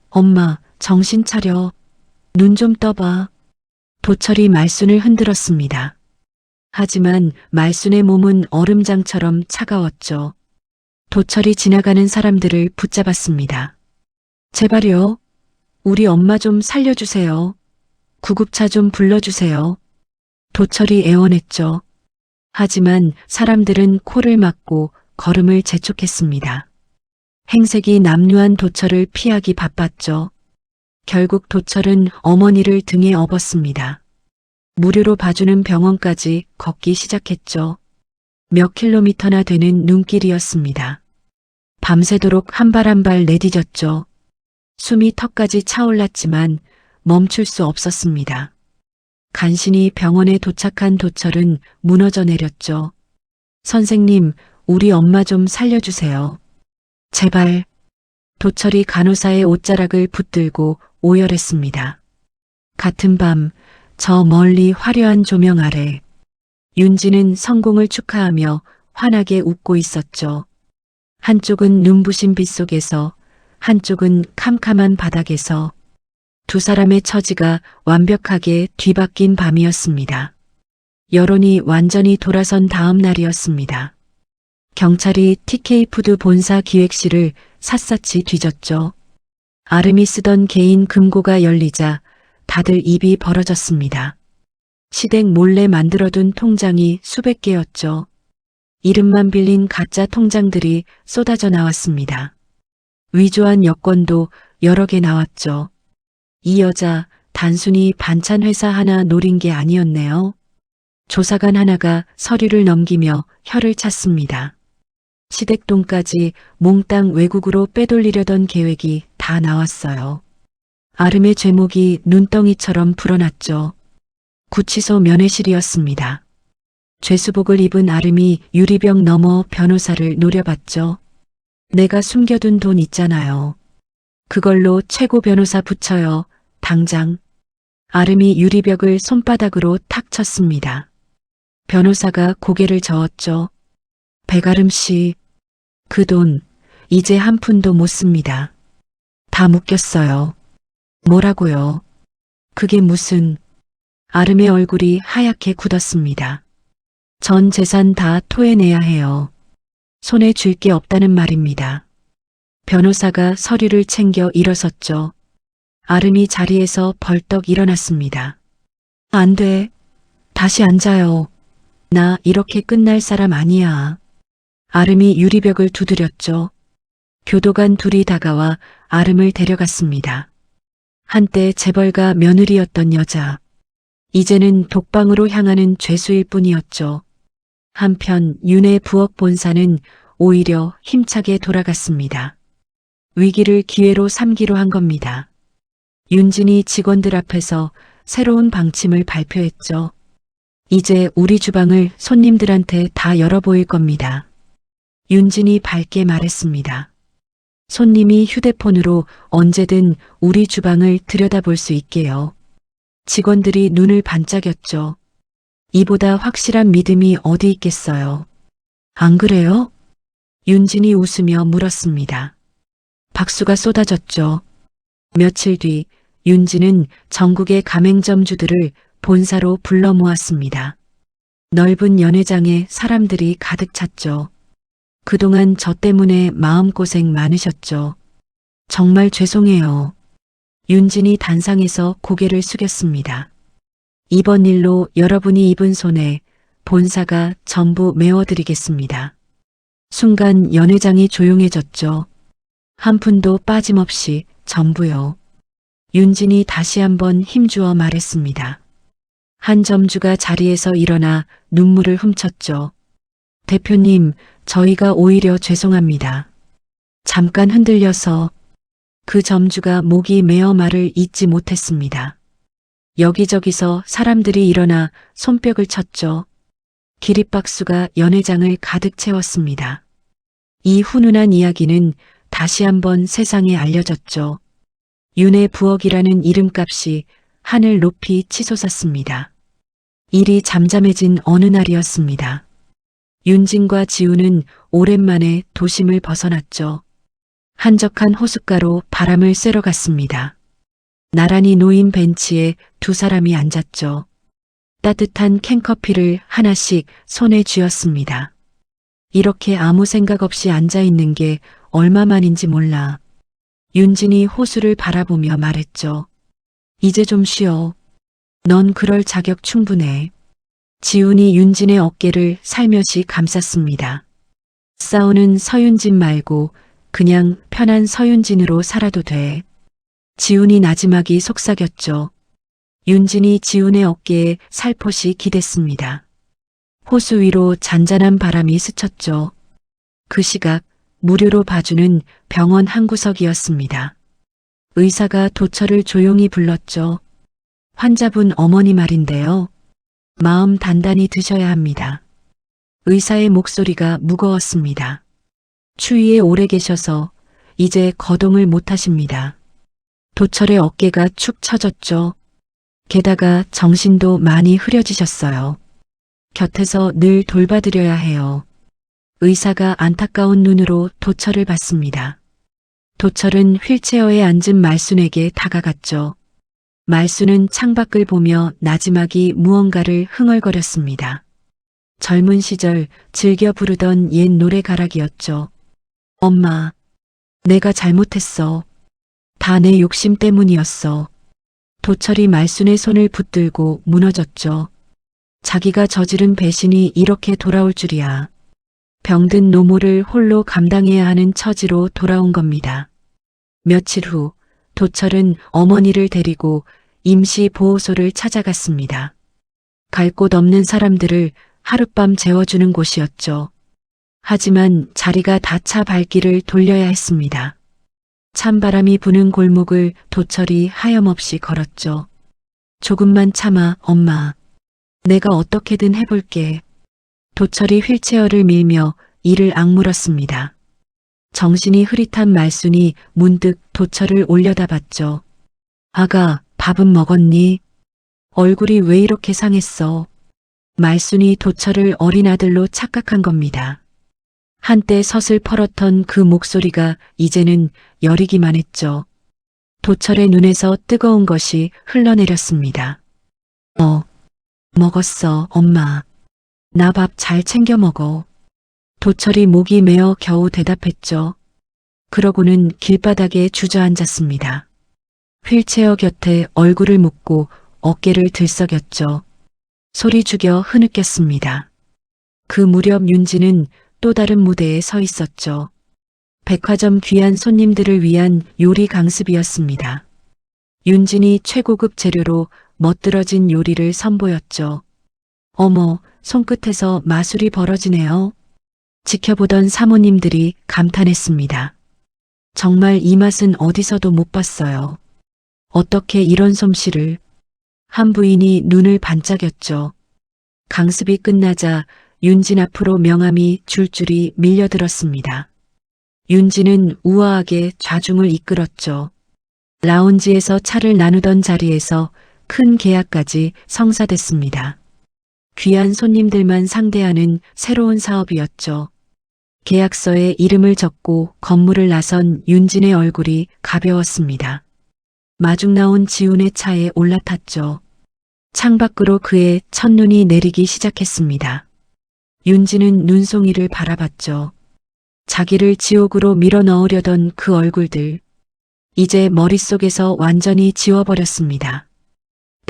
엄마, 정신 차려. 눈 좀 떠봐. 도철이 말순을 흔들었습니다. 하지만 말순의 몸은 얼음장처럼 차가웠죠. 도철이 지나가는 사람들을 붙잡았습니다. 제발요. 우리 엄마 좀 살려주세요. 구급차 좀 불러주세요. 도철이 애원했죠. 하지만 사람들은 코를 막고 걸음을 재촉했습니다. 행색이 남루한 도철을 피하기 바빴죠. 결국 도철은 어머니를 등에 업었습니다. 무료로 봐주는 병원까지 걷기 시작했죠. 몇 킬로미터나 되는 눈길이었습니다. 밤새도록 한 발 한 발 내디뎠죠. 숨이 턱까지 차올랐지만 멈출 수 없었습니다. 간신히 병원에 도착한 도철은 무너져 내렸죠. 선생님, 우리 엄마 좀 살려주세요. 제발. 도철이 간호사의 옷자락을 붙들고 오열했습니다. 같은 밤, 저 멀리 화려한 조명 아래 윤지는 성공을 축하하며 환하게 웃고 있었죠. 한쪽은 눈부신 빛 속에서, 한쪽은 캄캄한 바닥에서 두 사람의 처지가 완벽하게 뒤바뀐 밤이었습니다. 여론이 완전히 돌아선 다음 날이었습니다. 경찰이 TK푸드 본사 기획실을 샅샅이 뒤졌죠. 아름이 쓰던 개인 금고가 열리자 다들 입이 벌어졌습니다. 시댁 몰래 만들어둔 통장이 수백 개였죠. 이름만 빌린 가짜 통장들이 쏟아져 나왔습니다. 위조한 여권도 여러 개 나왔죠. 이 여자 단순히 반찬 회사 하나 노린 게 아니었네요. 조사관 하나가 서류를 넘기며 혀를 찼습니다. 시댁돈까지 몽땅 외국으로 빼돌리려던 계획이 다 나왔어요. 아름의 죄목이 눈덩이처럼 불어났죠. 구치소 면회실이었습니다. 죄수복을 입은 아름이 유리병 너머 변호사를 노려봤죠. 내가 숨겨둔 돈 있잖아요. 그걸로 최고 변호사 붙여요. 당장. 아름이 유리벽을 손바닥으로 탁 쳤습니다. 변호사가 고개를 저었죠. 백아름 씨, 그 돈 이제 한 푼도 못 씁니다. 다 묶였어요. 뭐라고요? 그게 무슨... 아름의 얼굴이 하얗게 굳었습니다. 전 재산 다 토해내야 해요. 손에 쥘 게 없다는 말입니다. 변호사가 서류를 챙겨 일어섰죠. 아름이 자리에서 벌떡 일어났습니다. 안 돼. 다시 앉아요. 나 이렇게 끝날 사람 아니야. 아름이 유리벽을 두드렸죠. 교도관 둘이 다가와 아름을 데려갔습니다. 한때 재벌가 며느리였던 여자. 이제는 독방으로 향하는 죄수일 뿐이었죠. 한편 윤의 부엌 본사는 오히려 힘차게 돌아갔습니다. 위기를 기회로 삼기로 한 겁니다. 윤진이 직원들 앞에서 새로운 방침을 발표했죠. 이제 우리 주방을 손님들한테 다 열어보일 겁니다. 윤진이 밝게 말했습니다. 손님이 휴대폰으로 언제든 우리 주방을 들여다볼 수 있게요. 직원들이 눈을 반짝였죠. 이보다 확실한 믿음이 어디 있겠어요. 안 그래요? 윤진이 웃으며 물었습니다. 박수가 쏟아졌죠. 며칠 뒤 윤진은 전국의 가맹점주들을 본사로 불러 모았습니다. 넓은 연회장에 사람들이 가득 찼죠. 그동안 저 때문에 마음고생 많으셨죠. 정말 죄송해요. 윤진이 단상에서 고개를 숙였습니다. 이번 일로 여러분이 입은 손에 본사가 전부 메워드리겠습니다. 순간 연회장이 조용해졌죠. 한 푼도 빠짐없이 전부요. 윤진이 다시 한번 힘주어 말했습니다. 한 점주가 자리에서 일어나 눈물을 훔쳤죠. 대표님, 저희가 오히려 죄송합니다. 잠깐 흔들려서 그 점주가 목이 메어 말을 잇지 못했습니다. 여기저기서 사람들이 일어나 손뼉을 쳤죠. 기립박수가 연회장을 가득 채웠습니다. 이 훈훈한 이야기는 다시 한번 세상에 알려졌죠. 윤의 부엌이라는 이름값이 하늘 높이 치솟았습니다. 일이 잠잠해진 어느 날이었습니다. 윤진과 지우는 오랜만에 도심을 벗어났죠. 한적한 호숫가로 바람을 쐬러 갔습니다. 나란히 놓인 벤치에 두 사람이 앉았죠. 따뜻한 캔커피를 하나씩 손에 쥐었습니다. 이렇게 아무 생각 없이 앉아있는 게 얼마만인지 몰라. 윤진이 호수를 바라보며 말했죠. 이제 좀 쉬어. 넌 그럴 자격 충분해. 지훈이 윤진의 어깨를 살며시 감쌌습니다. 싸우는 서윤진 말고 그냥 편한 서윤진으로 살아도 돼. 지훈이 나지막이 속삭였죠. 윤진이 지훈의 어깨에 살포시 기댔습니다. 호수 위로 잔잔한 바람이 스쳤죠. 그 시각 무료로 봐주는 병원 한 구석이었습니다. 의사가 도철을 조용히 불렀죠. 환자분 어머니 말인데요. 마음 단단히 드셔야 합니다. 의사의 목소리가 무거웠습니다. 추위에 오래 계셔서 이제 거동을 못하십니다. 도철의 어깨가 축 처졌죠. 게다가 정신도 많이 흐려지셨어요. 곁에서 늘 돌봐드려야 해요. 의사가 안타까운 눈으로 도철을 봤습니다. 도철은 휠체어에 앉은 말순에게 다가갔죠. 말순은 창밖을 보며 나지막이 무언가를 흥얼거렸습니다. 젊은 시절 즐겨 부르던 옛 노래가락이었죠. 엄마, 내가 잘못했어. 다 내 욕심 때문이었어. 도철이 말순의 손을 붙들고 무너졌죠. 자기가 저지른 배신이 이렇게 돌아올 줄이야. 병든 노모를 홀로 감당해야 하는 처지로 돌아온 겁니다. 며칠 후 도철은 어머니를 데리고 임시보호소를 찾아갔습니다. 갈 곳 없는 사람들을 하룻밤 재워주는 곳이었죠. 하지만 자리가 다 차 발길을 돌려야 했습니다. 찬바람이 부는 골목을 도철이 하염없이 걸었죠. 조금만 참아, 엄마. 내가 어떻게든 해볼게. 도철이 휠체어를 밀며 이를 악물었습니다. 정신이 흐릿한 말순이 문득 도철을 올려다봤죠. 아가, 밥은 먹었니? 얼굴이 왜 이렇게 상했어? 말순이 도철을 어린 아들로 착각한 겁니다. 한때 서슬퍼렇던 그 목소리가 이제는 여리기만 했죠. 도철의 눈에서 뜨거운 것이 흘러내렸습니다. 먹었어, 엄마. 나 밥 잘 챙겨 먹어. 도철이 목이 메어 겨우 대답했죠. 그러고는 길바닥에 주저앉았습니다. 휠체어 곁에 얼굴을 묻고 어깨를 들썩였죠. 소리 죽여 흐느꼈습니다. 그 무렵 윤지는 또 다른 무대에 서 있었죠. 백화점 귀한 손님들을 위한 요리 강습이었습니다. 윤진이 최고급 재료로 멋들어진 요리를 선보였죠. 어머, 손끝에서 마술이 벌어지네요. 지켜보던 사모님들이 감탄했습니다. 정말 이 맛은 어디서도 못 봤어요. 어떻게 이런 솜씨를. 한 부인이 눈을 반짝였죠. 강습이 끝나자 윤진 앞으로 명함이 줄줄이 밀려들었습니다. 윤진은 우아하게 좌중을 이끌었죠. 라운지에서 차를 나누던 자리에서 큰 계약까지 성사됐습니다. 귀한 손님들만 상대하는 새로운 사업이었죠. 계약서에 이름을 적고 건물을 나선 윤진의 얼굴이 가벼웠습니다. 마중 나온 지훈의 차에 올라탔죠. 창밖으로 그의 첫눈이 내리기 시작했습니다. 윤진은 눈송이를 바라봤죠. 자기를 지옥으로 밀어넣으려던 그 얼굴들, 이제 머릿속에서 완전히 지워버렸습니다.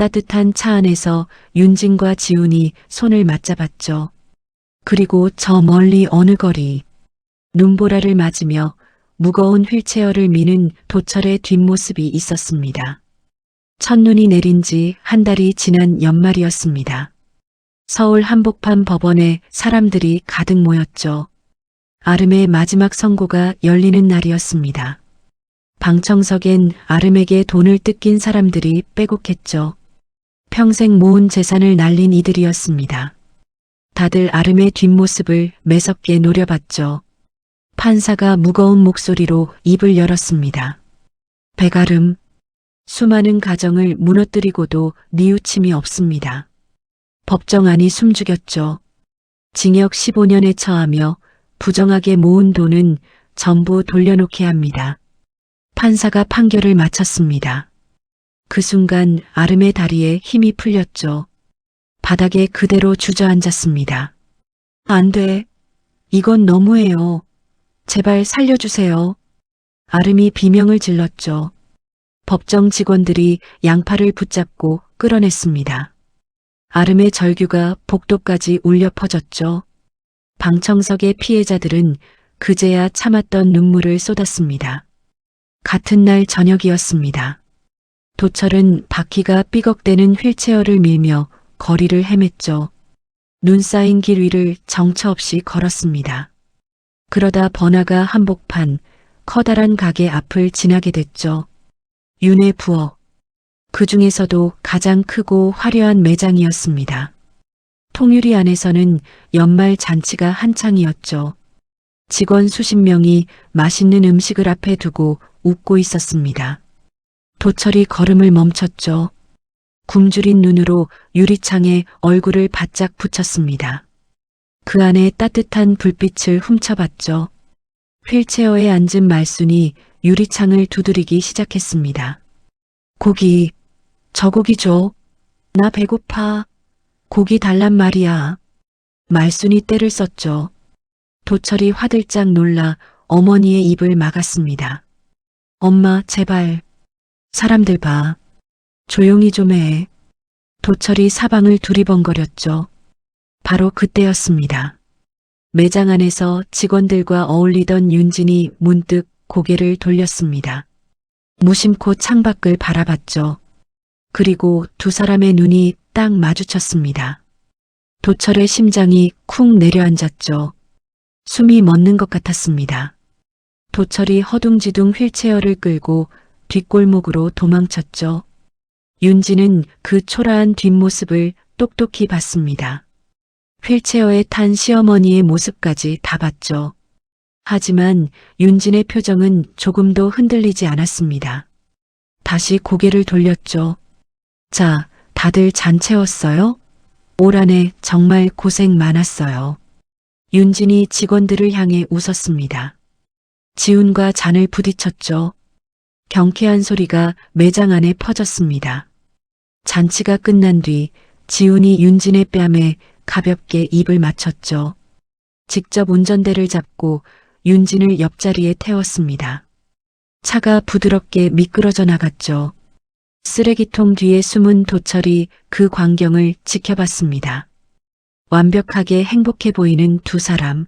따뜻한 차 안에서 윤진과 지훈이 손을 맞잡았죠. 그리고 저 멀리 어느 거리, 눈보라를 맞으며 무거운 휠체어를 미는 도철의 뒷모습이 있었습니다. 첫눈이 내린 지 한 달이 지난 연말이었습니다. 서울 한복판 법원에 사람들이 가득 모였죠. 아름의 마지막 선고가 열리는 날이었습니다. 방청석엔 아름에게 돈을 뜯긴 사람들이 빼곡했죠. 평생 모은 재산을 날린 이들이었습니다. 다들 아름의 뒷모습을 매섭게 노려봤죠. 판사가 무거운 목소리로 입을 열었습니다. 백아름, 수많은 가정을 무너뜨리고도 뉘우침이 없습니다. 법정안이 숨죽였죠. 징역 15년에 처하며 부정하게 모은 돈은 전부 돌려놓게 합니다. 판사가 판결을 마쳤습니다. 그 순간 아름의 다리에 힘이 풀렸죠. 바닥에 그대로 주저앉았습니다. 안 돼. 이건 너무해요. 제발 살려주세요. 아름이 비명을 질렀죠. 법정 직원들이 양팔을 붙잡고 끌어냈습니다. 아름의 절규가 복도까지 울려 퍼졌죠. 방청석의 피해자들은 그제야 참았던 눈물을 쏟았습니다. 같은 날 저녁이었습니다. 도철은 바퀴가 삐걱대는 휠체어를 밀며 거리를 헤맸죠. 눈 쌓인 길 위를 정처 없이 걸었습니다. 그러다 번화가 한복판 커다란 가게 앞을 지나게 됐죠. 윤의 부엌. 그 중에서도 가장 크고 화려한 매장이었습니다. 통유리 안에서는 연말 잔치가 한창이었죠. 직원 수십 명이 맛있는 음식을 앞에 두고 웃고 있었습니다. 도철이 걸음을 멈췄죠. 굶주린 눈으로 유리창에 얼굴을 바짝 붙였습니다. 그 안에 따뜻한 불빛을 훔쳐봤죠. 휠체어에 앉은 말순이 유리창을 두드리기 시작했습니다. 고기, 저 고기 줘. 나 배고파. 고기 달란 말이야. 말순이 떼를 썼죠. 도철이 화들짝 놀라 어머니의 입을 막았습니다. 엄마, 제발. 사람들 봐. 조용히 좀 해. 도철이 사방을 두리번거렸죠. 바로 그때였습니다. 매장 안에서 직원들과 어울리던 윤진이 문득 고개를 돌렸습니다. 무심코 창밖을 바라봤죠. 그리고 두 사람의 눈이 딱 마주쳤습니다. 도철의 심장이 쿵 내려앉았죠. 숨이 멎는 것 같았습니다. 도철이 허둥지둥 휠체어를 끌고 뒷골목으로 도망쳤죠. 윤지는 그 초라한 뒷모습을 똑똑히 봤습니다. 휠체어에 탄 시어머니의 모습까지 다 봤죠. 하지만 윤진의 표정은 조금도 흔들리지 않았습니다. 다시 고개를 돌렸죠. 자, 다들 잔 채웠어요? 올 한해 정말 고생 많았어요. 윤진이 직원들을 향해 웃었습니다. 지훈과 잔을 부딪혔죠. 경쾌한 소리가 매장 안에 퍼졌습니다. 잔치가 끝난 뒤 지훈이 윤진의 뺨에 가볍게 입을 맞췄죠. 직접 운전대를 잡고 윤진을 옆자리에 태웠습니다. 차가 부드럽게 미끄러져 나갔죠. 쓰레기통 뒤에 숨은 도철이 그 광경을 지켜봤습니다. 완벽하게 행복해 보이는 두 사람.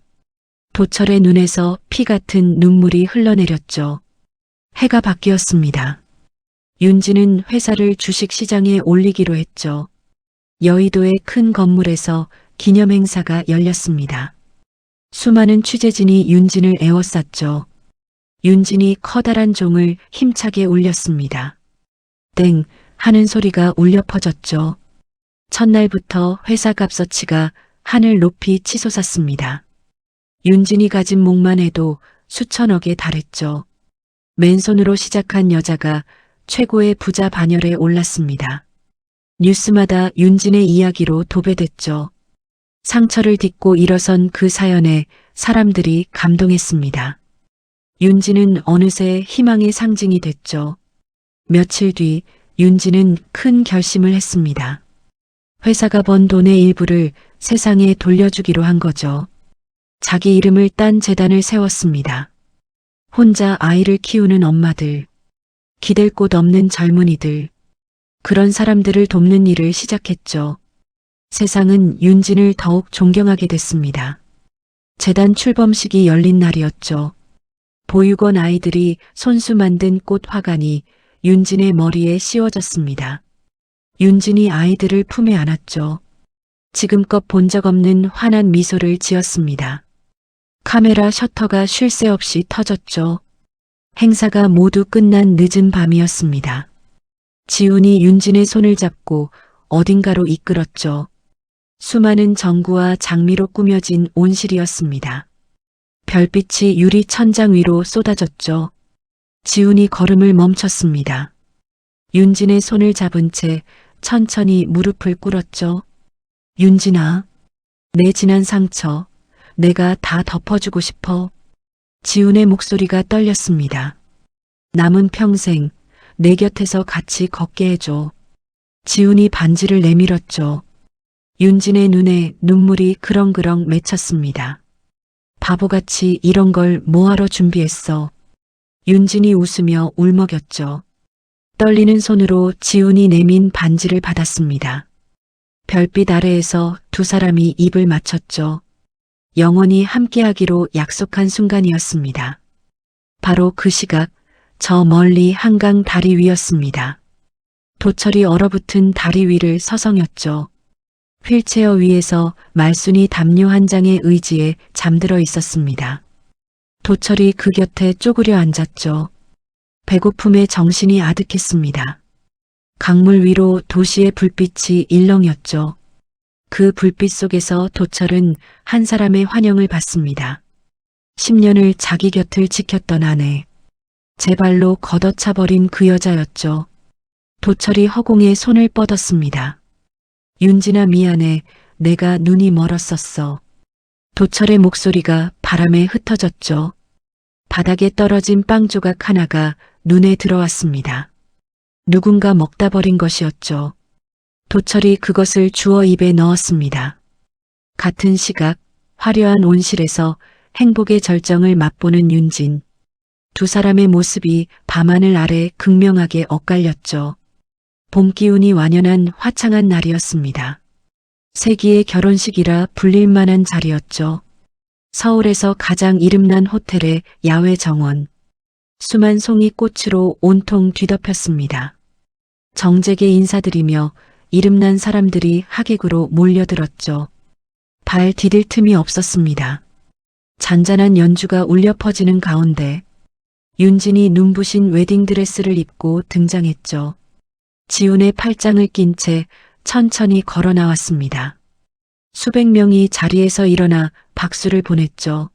도철의 눈에서 피 같은 눈물이 흘러내렸죠. 해가 바뀌었습니다. 윤진은 회사를 주식시장에 올리기로 했죠. 여의도의 큰 건물에서 기념행사가 열렸습니다. 수많은 취재진이 윤진을 에워쌌죠. 윤진이 커다란 종을 힘차게 울렸습니다. 땡 하는 소리가 울려 퍼졌죠. 첫날부터 회사 값어치가 하늘 높이 치솟았습니다. 윤진이 가진 목만 해도 수천억에 달했죠. 맨손으로 시작한 여자가 최고의 부자 반열에 올랐습니다. 뉴스마다 윤진의 이야기로 도배됐죠. 상처를 딛고 일어선 그 사연에 사람들이 감동했습니다. 윤진은 어느새 희망의 상징이 됐죠. 며칠 뒤 윤진은 큰 결심을 했습니다. 회사가 번 돈의 일부를 세상에 돌려주기로 한 거죠. 자기 이름을 딴 재단을 세웠습니다. 혼자 아이를 키우는 엄마들, 기댈 곳 없는 젊은이들, 그런 사람들을 돕는 일을 시작했죠. 세상은 윤진을 더욱 존경하게 됐습니다. 재단 출범식이 열린 날이었죠. 보육원 아이들이 손수 만든 꽃 화관이 윤진의 머리에 씌워졌습니다. 윤진이 아이들을 품에 안았죠. 지금껏 본 적 없는 환한 미소를 지었습니다. 카메라 셔터가 쉴 새 없이 터졌죠. 행사가 모두 끝난 늦은 밤이었습니다. 지훈이 윤진의 손을 잡고 어딘가로 이끌었죠. 수많은 전구와 장미로 꾸며진 온실이었습니다. 별빛이 유리 천장 위로 쏟아졌죠. 지훈이 걸음을 멈췄습니다. 윤진의 손을 잡은 채 천천히 무릎을 꿇었죠. 윤진아, 내 지난 상처, 내가 다 덮어주고 싶어. 지훈의 목소리가 떨렸습니다. 남은 평생 내 곁에서 같이 걷게 해줘. 지훈이 반지를 내밀었죠. 윤진의 눈에 눈물이 그렁그렁 맺혔습니다. 바보같이 이런 걸 뭐하러 준비했어. 윤진이 웃으며 울먹였죠. 떨리는 손으로 지훈이 내민 반지를 받았습니다. 별빛 아래에서 두 사람이 입을 맞췄죠. 영원히 함께하기로 약속한 순간이었습니다. 바로 그 시각, 저 멀리 한강 다리 위였습니다. 도철이 얼어붙은 다리 위를 서성였죠. 휠체어 위에서 말순이 담요 한 장의 의지에 잠들어 있었습니다. 도철이 그 곁에 쪼그려 앉았죠. 배고픔에 정신이 아득했습니다. 강물 위로 도시의 불빛이 일렁였죠. 그 불빛 속에서 도철은 한 사람의 환영을 받습니다. 10년을 자기 곁을 지켰던 아내. 제 발로 걷어차버린 그 여자였죠. 도철이 허공에 손을 뻗었습니다. 윤진아 미안해. 내가 눈이 멀었었어. 도철의 목소리가 바람에 흩어졌죠. 바닥에 떨어진 빵 조각 하나가 눈에 들어왔습니다. 누군가 먹다 버린 것이었죠. 도철이 그것을 주워 입에 넣었습니다. 같은 시각 화려한 온실에서 행복의 절정을 맛보는 윤진. 두 사람의 모습이 밤하늘 아래 극명하게 엇갈렸죠. 봄 기운이 완연한 화창한 날이었습니다. 세기의 결혼식이라 불릴 만한 자리였죠. 서울에서 가장 이름난 호텔의 야외 정원. 수만 송이 꽃으로 온통 뒤덮였습니다. 정제게 인사드리며 이름난 사람들이 하객으로 몰려들었죠. 발 디딜 틈이 없었습니다. 잔잔한 연주가 울려 퍼지는 가운데 윤진이 눈부신 웨딩드레스를 입고 등장했죠. 지훈의 팔짱을 낀 채 천천히 걸어 나왔습니다. 수백 명이 자리에서 일어나 박수를 보냈죠.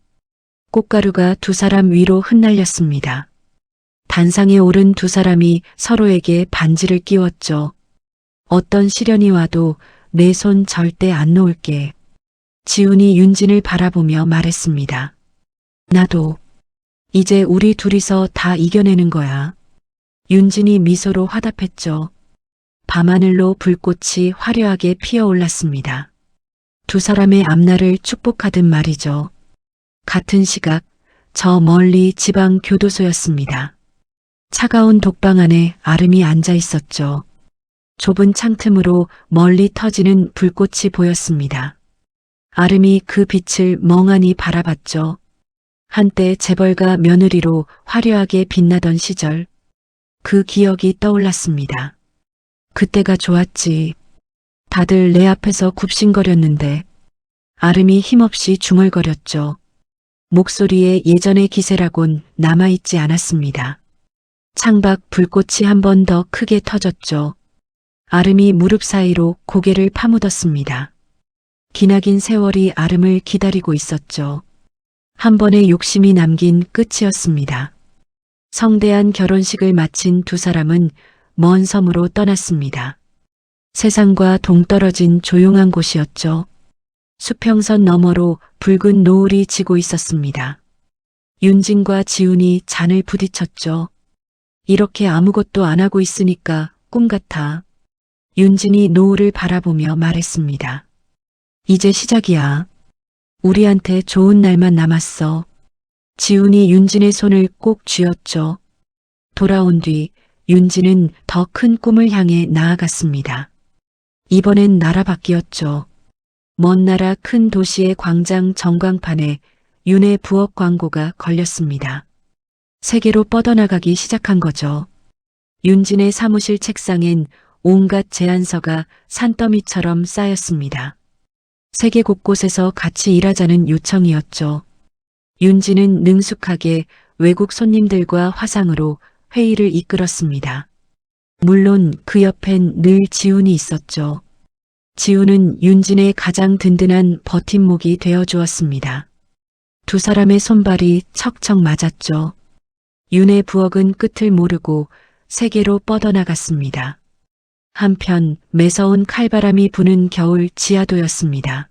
꽃가루가 두 사람 위로 흩날렸습니다. 단상에 오른 두 사람이 서로에게 반지를 끼웠죠. 어떤 시련이 와도 내 손 절대 안 놓을게. 지훈이 윤진을 바라보며 말했습니다. 나도. 이제 우리 둘이서 다 이겨내는 거야. 윤진이 미소로 화답했죠. 밤하늘로 불꽃이 화려하게 피어올랐습니다. 두 사람의 앞날을 축복하듯 말이죠. 같은 시각 저 멀리 지방 교도소였습니다. 차가운 독방 안에 아름이 앉아 있었죠. 좁은 창틈으로 멀리 터지는 불꽃이 보였습니다. 아름이 그 빛을 멍하니 바라봤죠. 한때 재벌가 며느리로 화려하게 빛나던 시절, 그 기억이 떠올랐습니다. 그때가 좋았지. 다들 내 앞에서 굽신거렸는데 아름이 힘없이 중얼거렸죠. 목소리에 예전의 기세라곤 남아있지 않았습니다. 창밖 불꽃이 한 번 더 크게 터졌죠. 아름이 무릎 사이로 고개를 파묻었습니다. 기나긴 세월이 아름을 기다리고 있었죠. 한 번의 욕심이 남긴 끝이었습니다. 성대한 결혼식을 마친 두 사람은 먼 섬으로 떠났습니다. 세상과 동떨어진 조용한 곳이었죠. 수평선 너머로 붉은 노을이 지고 있었습니다. 윤진과 지훈이 잔을 부딪혔죠. 이렇게 아무것도 안 하고 있으니까 꿈 같아. 윤진이 노을을 바라보며 말했습니다. 이제 시작이야. 우리한테 좋은 날만 남았어. 지훈이 윤진의 손을 꼭 쥐었죠. 돌아온 뒤 윤지는 더 큰 꿈을 향해 나아갔습니다. 이번엔 나라 밖이었죠. 먼 나라 큰 도시의 광장 전광판에 윤의 부엌 광고가 걸렸습니다. 세계로 뻗어나가기 시작한 거죠. 윤진의 사무실 책상엔 온갖 제안서가 산더미처럼 쌓였습니다. 세계 곳곳에서 같이 일하자는 요청이었죠. 윤진은 능숙하게 외국 손님들과 화상으로 회의를 이끌었습니다. 물론 그 옆엔 늘 지훈이 있었죠. 지훈은 윤진의 가장 든든한 버팀목이 되어주었습니다. 두 사람의 손발이 척척 맞았죠. 윤의 부엌은 끝을 모르고 세계로 뻗어나갔습니다. 한편 매서운 칼바람이 부는 겨울 지하도였습니다.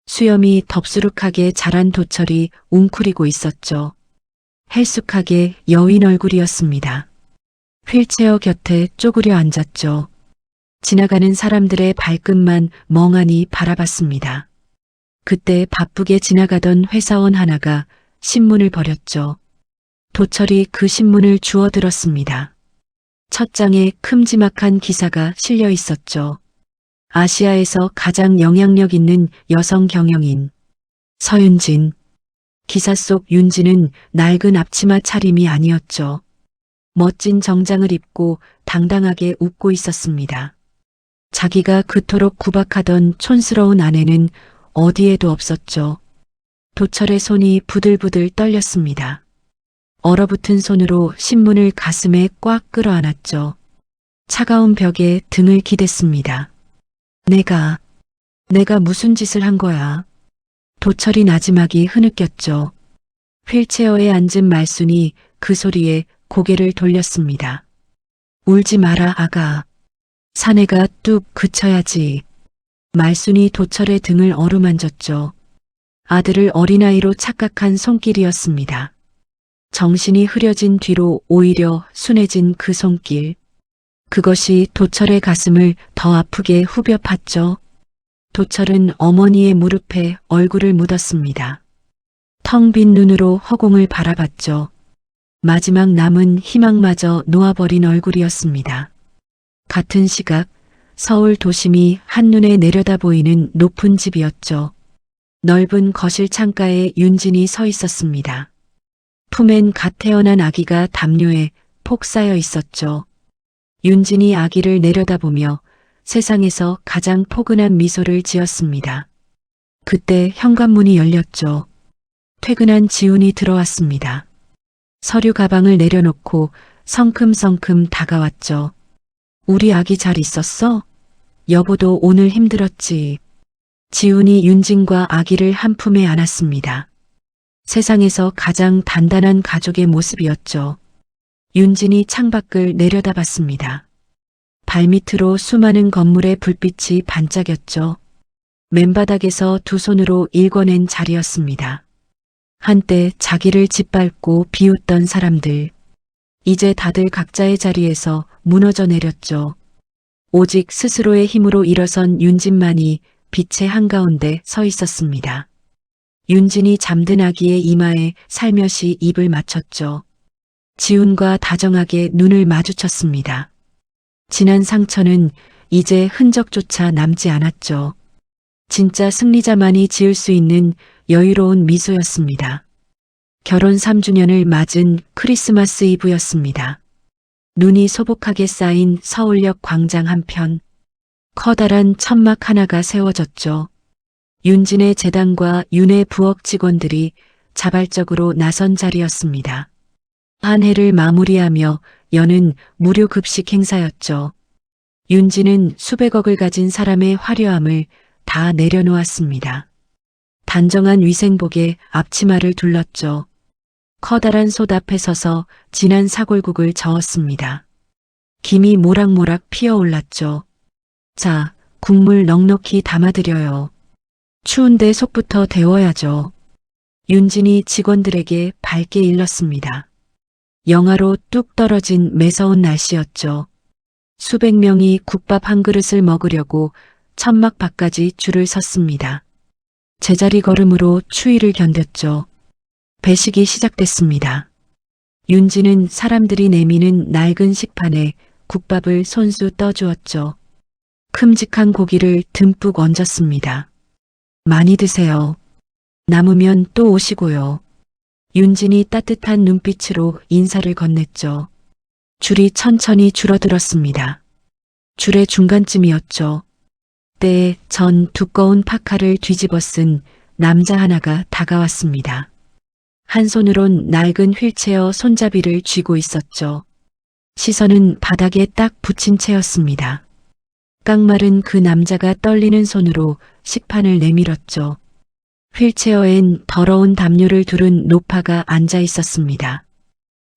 수염이 덥수룩하게 자란 도철이 웅크리고 있었죠. 헬쑥하게 여인 얼굴이었습니다. 휠체어 곁에 쪼그려 앉았죠. 지나가는 사람들의 발끝만 멍하니 바라봤습니다. 그때 바쁘게 지나가던 회사원 하나가 신문을 버렸죠. 도철이 그 신문을 주워들었습니다. 첫 장에 큼지막한 기사가 실려 있었죠. 아시아에서 가장 영향력 있는 여성 경영인 서윤진. 기사 속 윤진은 낡은 앞치마 차림이 아니었죠. 멋진 정장을 입고 당당하게 웃고 있었습니다. 자기가 그토록 구박하던 촌스러운 아내는 어디에도 없었죠. 도철의 손이 부들부들 떨렸습니다. 얼어붙은 손으로 신문을 가슴에 꽉 끌어안았죠. 차가운 벽에 등을 기댔습니다. 내가 무슨 짓을 한 거야? 도철이 나지막이 흐느꼈죠. 휠체어에 앉은 말순이 그 소리에 고개를 돌렸습니다. 울지 마라 아가. 사내가 뚝 그쳐야지. 말순이 도철의 등을 어루만졌죠. 아들을 어린아이로 착각한 손길이었습니다. 정신이 흐려진 뒤로 오히려 순해진 그 손길. 그것이 도철의 가슴을 더 아프게 후벼 팠죠. 도철은 어머니의 무릎에 얼굴을 묻었습니다. 텅 빈 눈으로 허공을 바라봤죠. 마지막 남은 희망마저 놓아버린 얼굴이었습니다. 같은 시각 서울 도심이 한눈에 내려다 보이는 높은 집이었죠. 넓은 거실 창가에 윤진이 서 있었습니다. 품엔 갓 태어난 아기가 담요에 폭 쌓여 있었죠. 윤진이 아기를 내려다보며 세상에서 가장 포근한 미소를 지었습니다. 그때 현관문이 열렸죠. 퇴근한 지훈이 들어왔습니다. 서류 가방을 내려놓고 성큼성큼 다가왔죠. 우리 아기 잘 있었어? 여보도 오늘 힘들었지. 지훈이 윤진과 아기를 한 품에 안았습니다. 세상에서 가장 단단한 가족의 모습이었죠. 윤진이 창밖을 내려다봤습니다. 발밑으로 수많은 건물의 불빛이 반짝였죠. 맨바닥에서 두 손으로 일궈낸 자리였습니다. 한때 자기를 짓밟고 비웃던 사람들. 이제 다들 각자의 자리에서 무너져 내렸죠. 오직 스스로의 힘으로 일어선 윤진만이 빛의 한가운데 서 있었습니다. 윤진이 잠든 아기의 이마에 살며시 입을 맞췄죠. 지훈과 다정하게 눈을 마주쳤습니다. 지난 상처는 이제 흔적조차 남지 않았죠. 진짜 승리자만이 지을 수 있는 여유로운 미소였습니다. 결혼 3주년을 맞은 크리스마스 이브였습니다. 눈이 소복하게 쌓인 서울역 광장 한편, 커다란 천막 하나가 세워졌죠. 윤진의 재단과 윤의 부엌 직원들이 자발적으로 나선 자리였습니다. 한 해를 마무리하며 여는 무료 급식 행사였죠. 윤진은 수백억을 가진 사람의 화려함을 다 내려놓았습니다. 단정한 위생복에 앞치마를 둘렀죠. 커다란 솥 앞에 서서 진한 사골국을 저었습니다. 김이 모락모락 피어올랐죠. 자, 국물 넉넉히 담아드려요. 추운데 속부터 데워야죠. 윤진이 직원들에게 밝게 일렀습니다. 영하로 뚝 떨어진 매서운 날씨였죠. 수백 명이 국밥 한 그릇을 먹으려고 천막 밖까지 줄을 섰습니다. 제자리 걸음으로 추위를 견뎠죠. 배식이 시작됐습니다. 윤지는 사람들이 내미는 낡은 식판에 국밥을 손수 떠주었죠. 큼직한 고기를 듬뿍 얹었습니다. 많이 드세요. 남으면 또 오시고요. 윤진이 따뜻한 눈빛으로 인사를 건넸죠. 줄이 천천히 줄어들었습니다. 줄의 중간쯤이었죠. 때에 전 두꺼운 파카를 뒤집어 쓴 남자 하나가 다가왔습니다. 한 손으론 낡은 휠체어 손잡이를 쥐고 있었죠. 시선은 바닥에 딱 붙인 채였습니다. 깡마른 그 남자가 떨리는 손으로 식판을 내밀었죠. 휠체어엔 더러운 담요를 두른 노파가 앉아 있었습니다.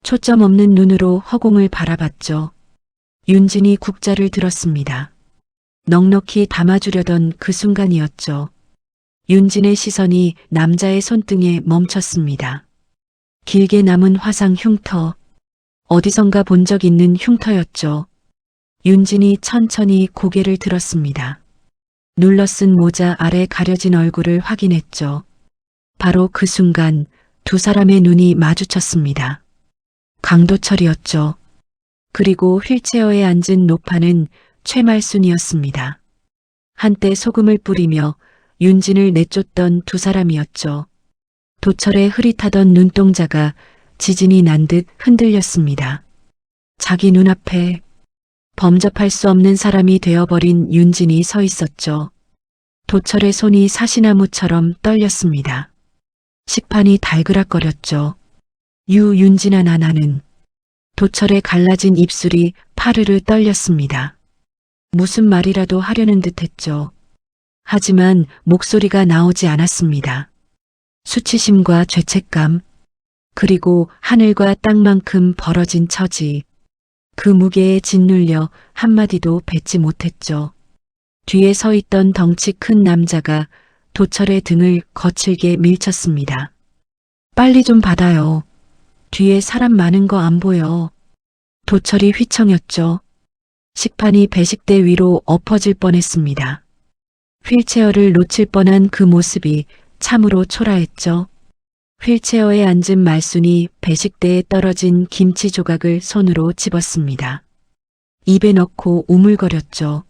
초점 없는 눈으로 허공을 바라봤죠. 윤진이 국자를 들었습니다. 넉넉히 담아주려던 그 순간이었죠. 윤진의 시선이 남자의 손등에 멈췄습니다. 길게 남은 화상 흉터. 어디선가 본 적 있는 흉터였죠. 윤진이 천천히 고개를 들었습니다. 눌러쓴 모자 아래 가려진 얼굴을 확인했죠. 바로 그 순간 두 사람의 눈이 마주쳤습니다. 강도철이었죠. 그리고 휠체어에 앉은 노파는 최말순이었습니다. 한때 소금을 뿌리며 윤진을 내쫓던 두 사람이었죠. 도철의 흐릿하던 눈동자가 지진이 난 듯 흔들렸습니다. 자기 눈앞에 범접할 수 없는 사람이 되어버린 윤진이 서 있었죠. 도철의 손이 사시나무처럼 떨렸습니다. 식판이 달그락거렸죠. 윤진아 나는. 도철의 갈라진 입술이 파르르 떨렸습니다. 무슨 말이라도 하려는 듯했죠. 하지만 목소리가 나오지 않았습니다. 수치심과 죄책감, 그리고 하늘과 땅만큼 벌어진 처지. 그 무게에 짓눌려 한마디도 뱉지 못했죠. 뒤에 서 있던 덩치 큰 남자가 도철의 등을 거칠게 밀쳤습니다. 빨리 좀 받아요. 뒤에 사람 많은 거 안 보여. 도철이 휘청였죠. 식판이 배식대 위로 엎어질 뻔했습니다. 휠체어를 놓칠 뻔한 그 모습이 참으로 초라했죠. 휠체어에 앉은 말순이 배식대에 떨어진 김치 조각을 손으로 집었습니다. 입에 넣고 우물거렸죠.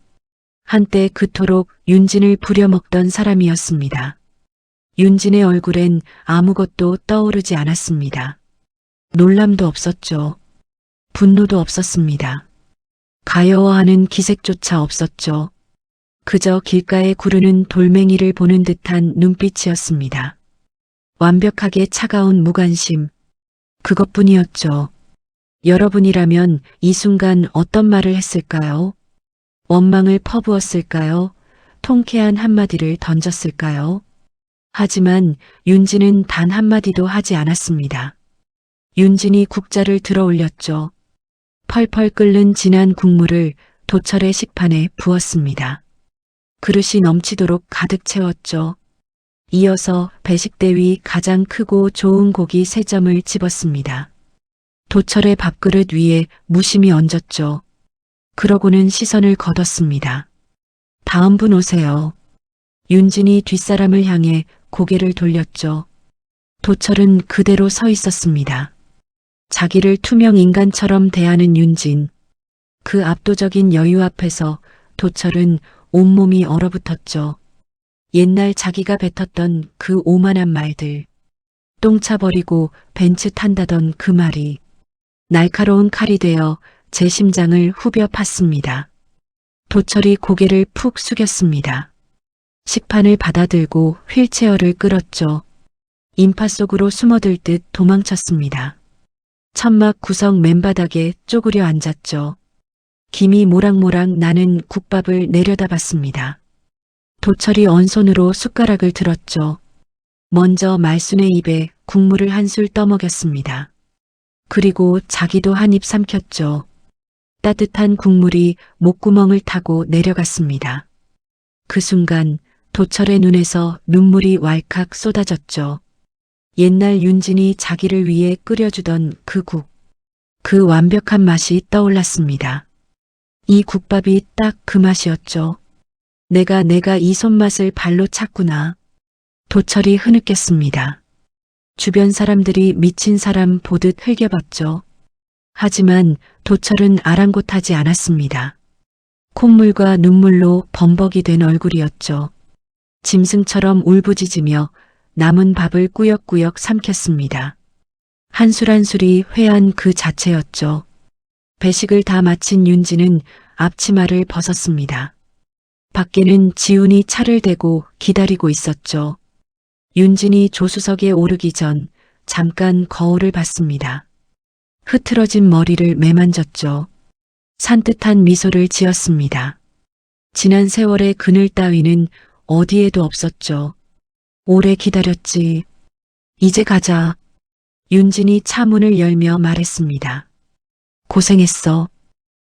한때 그토록 윤진을 부려먹던 사람이었습니다. 윤진의 얼굴엔 아무것도 떠오르지 않았습니다. 놀람도 없었죠. 분노도 없었습니다. 가여워하는 기색조차 없었죠. 그저 길가에 구르는 돌멩이를 보는 듯한 눈빛이었습니다. 완벽하게 차가운 무관심. 그것뿐이었죠. 여러분이라면 이 순간 어떤 말을 했을까요? 원망을 퍼부었을까요? 통쾌한 한마디를 던졌을까요? 하지만 윤진은 단 한마디도 하지 않았습니다. 윤진이 국자를 들어 올렸죠. 펄펄 끓는 진한 국물을 도철의 식판에 부었습니다. 그릇이 넘치도록 가득 채웠죠. 이어서 배식대 위 가장 크고 좋은 고기 3점을 집었습니다. 도철의 밥그릇 위에 무심히 얹었죠. 그러고는 시선을 걷었습니다. 다음 분 오세요. 윤진이 뒷사람을 향해 고개를 돌렸죠. 도철은 그대로 서 있었습니다. 자기를 투명 인간처럼 대하는 윤진. 그 압도적인 여유 앞에서 도철은 온몸이 얼어붙었죠. 옛날 자기가 뱉었던 그 오만한 말들. 똥차 버리고 벤츠 탄다던 그 말이 날카로운 칼이 되어 제 심장을 후벼 팠습니다. 도철이 고개를 푹 숙였습니다. 식판을 받아들고 휠체어를 끌었죠. 인파 속으로 숨어들 듯 도망쳤습니다. 천막 구석 맨바닥에 쪼그려 앉았죠. 김이 모락모락 나는 국밥을 내려다봤습니다. 도철이 언손으로 숟가락을 들었죠. 먼저 말순의 입에 국물을 한술 떠먹였습니다. 그리고 자기도 한 입 삼켰죠. 따뜻한 국물이 목구멍을 타고 내려갔습니다. 그 순간 도철의 눈에서 눈물이 왈칵 쏟아졌죠. 옛날 윤진이 자기를 위해 끓여주던 그 국. 그 완벽한 맛이 떠올랐습니다. 이 국밥이 딱 그 맛이었죠. 내가 이 손맛을 발로 찼구나. 도철이 흐느꼈습니다. 주변 사람들이 미친 사람 보듯 흘겨봤죠. 하지만 도철은 아랑곳하지 않았습니다. 콧물과 눈물로 범벅이 된 얼굴이었죠. 짐승처럼 울부짖으며 남은 밥을 꾸역꾸역 삼켰습니다. 한술 한술이 회한 그 자체였죠. 배식을 다 마친 윤지는 앞치마를 벗었습니다. 밖에는 지훈이 차를 대고 기다리고 있었죠. 윤진이 조수석에 오르기 전 잠깐 거울을 봤습니다. 흐트러진 머리를 매만졌죠. 산뜻한 미소를 지었습니다. 지난 세월의 그늘 따위는 어디에도 없었죠. 오래 기다렸지. 이제 가자. 윤진이 차 문을 열며 말했습니다. 고생했어.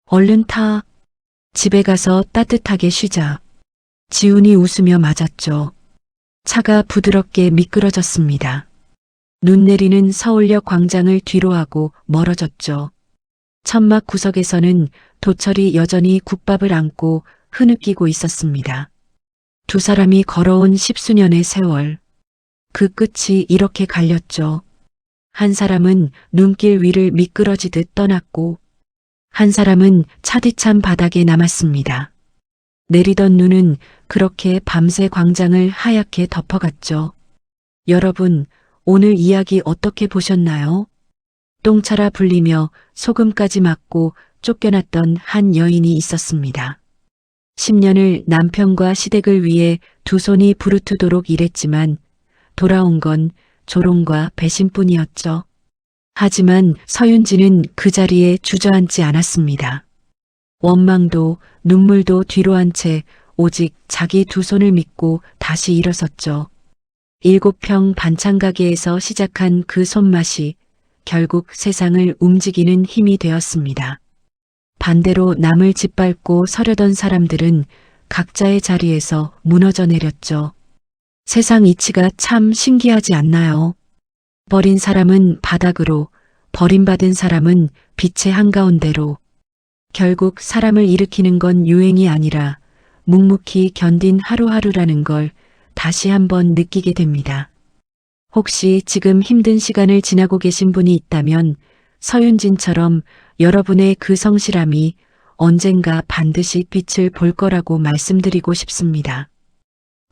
얼른 타. 집에 가서 따뜻하게 쉬자. 지훈이 웃으며 맞았죠. 차가 부드럽게 미끄러졌습니다. 눈 내리는 서울역 광장을 뒤로하고 멀어졌죠. 천막 구석에서는 도철이 여전히 국밥을 안고 흐느끼고 있었습니다. 두 사람이 걸어온 10수년의 세월. 그 끝이 이렇게 갈렸죠. 한 사람은 눈길 위를 미끄러지듯 떠났고 한 사람은 차디찬 바닥에 남았습니다. 내리던 눈은 그렇게 밤새 광장을 하얗게 덮어갔죠. 여러분, 오늘 이야기 어떻게 보셨나요? 똥차라 불리며 소금까지 맞고 쫓겨났던 한 여인이 있었습니다. 10년을 남편과 시댁을 위해 두 손이 부르트도록 일했지만 돌아온 건 조롱과 배신뿐이었죠. 하지만 서윤지는 그 자리에 주저앉지 않았습니다. 원망도 눈물도 뒤로 한 채 오직 자기 두 손을 믿고 다시 일어섰죠. 7평 반찬 가게에서 시작한 그 손맛이 결국 세상을 움직이는 힘이 되었습니다. 반대로 남을 짓밟고 서려던 사람들은 각자의 자리에서 무너져 내렸죠. 세상 이치가 참 신기하지 않나요? 버린 사람은 바닥으로, 버림받은 사람은 빛의 한가운데로. 결국 사람을 일으키는 건 유행이 아니라 묵묵히 견딘 하루하루라는 걸 다시 한번 느끼게 됩니다. 혹시 지금 힘든 시간을 지나고 계신 분이 있다면 서윤진처럼 여러분의 그 성실함이 언젠가 반드시 빛을 볼 거라고 말씀드리고 싶습니다.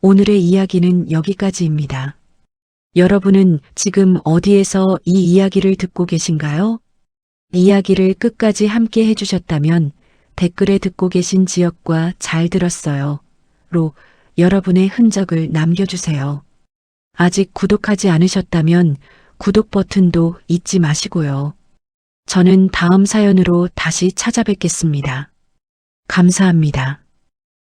오늘의 이야기는 여기까지입니다. 여러분은 지금 어디에서 이 이야기를 듣고 계신가요? 이야기를 끝까지 함께 해주셨다면 댓글에 듣고 계신 지역과 잘 들었어요. 로 여러분의 흔적을 남겨주세요. 아직 구독하지 않으셨다면 구독 버튼도 잊지 마시고요. 저는 다음 사연으로 다시 찾아뵙겠습니다. 감사합니다.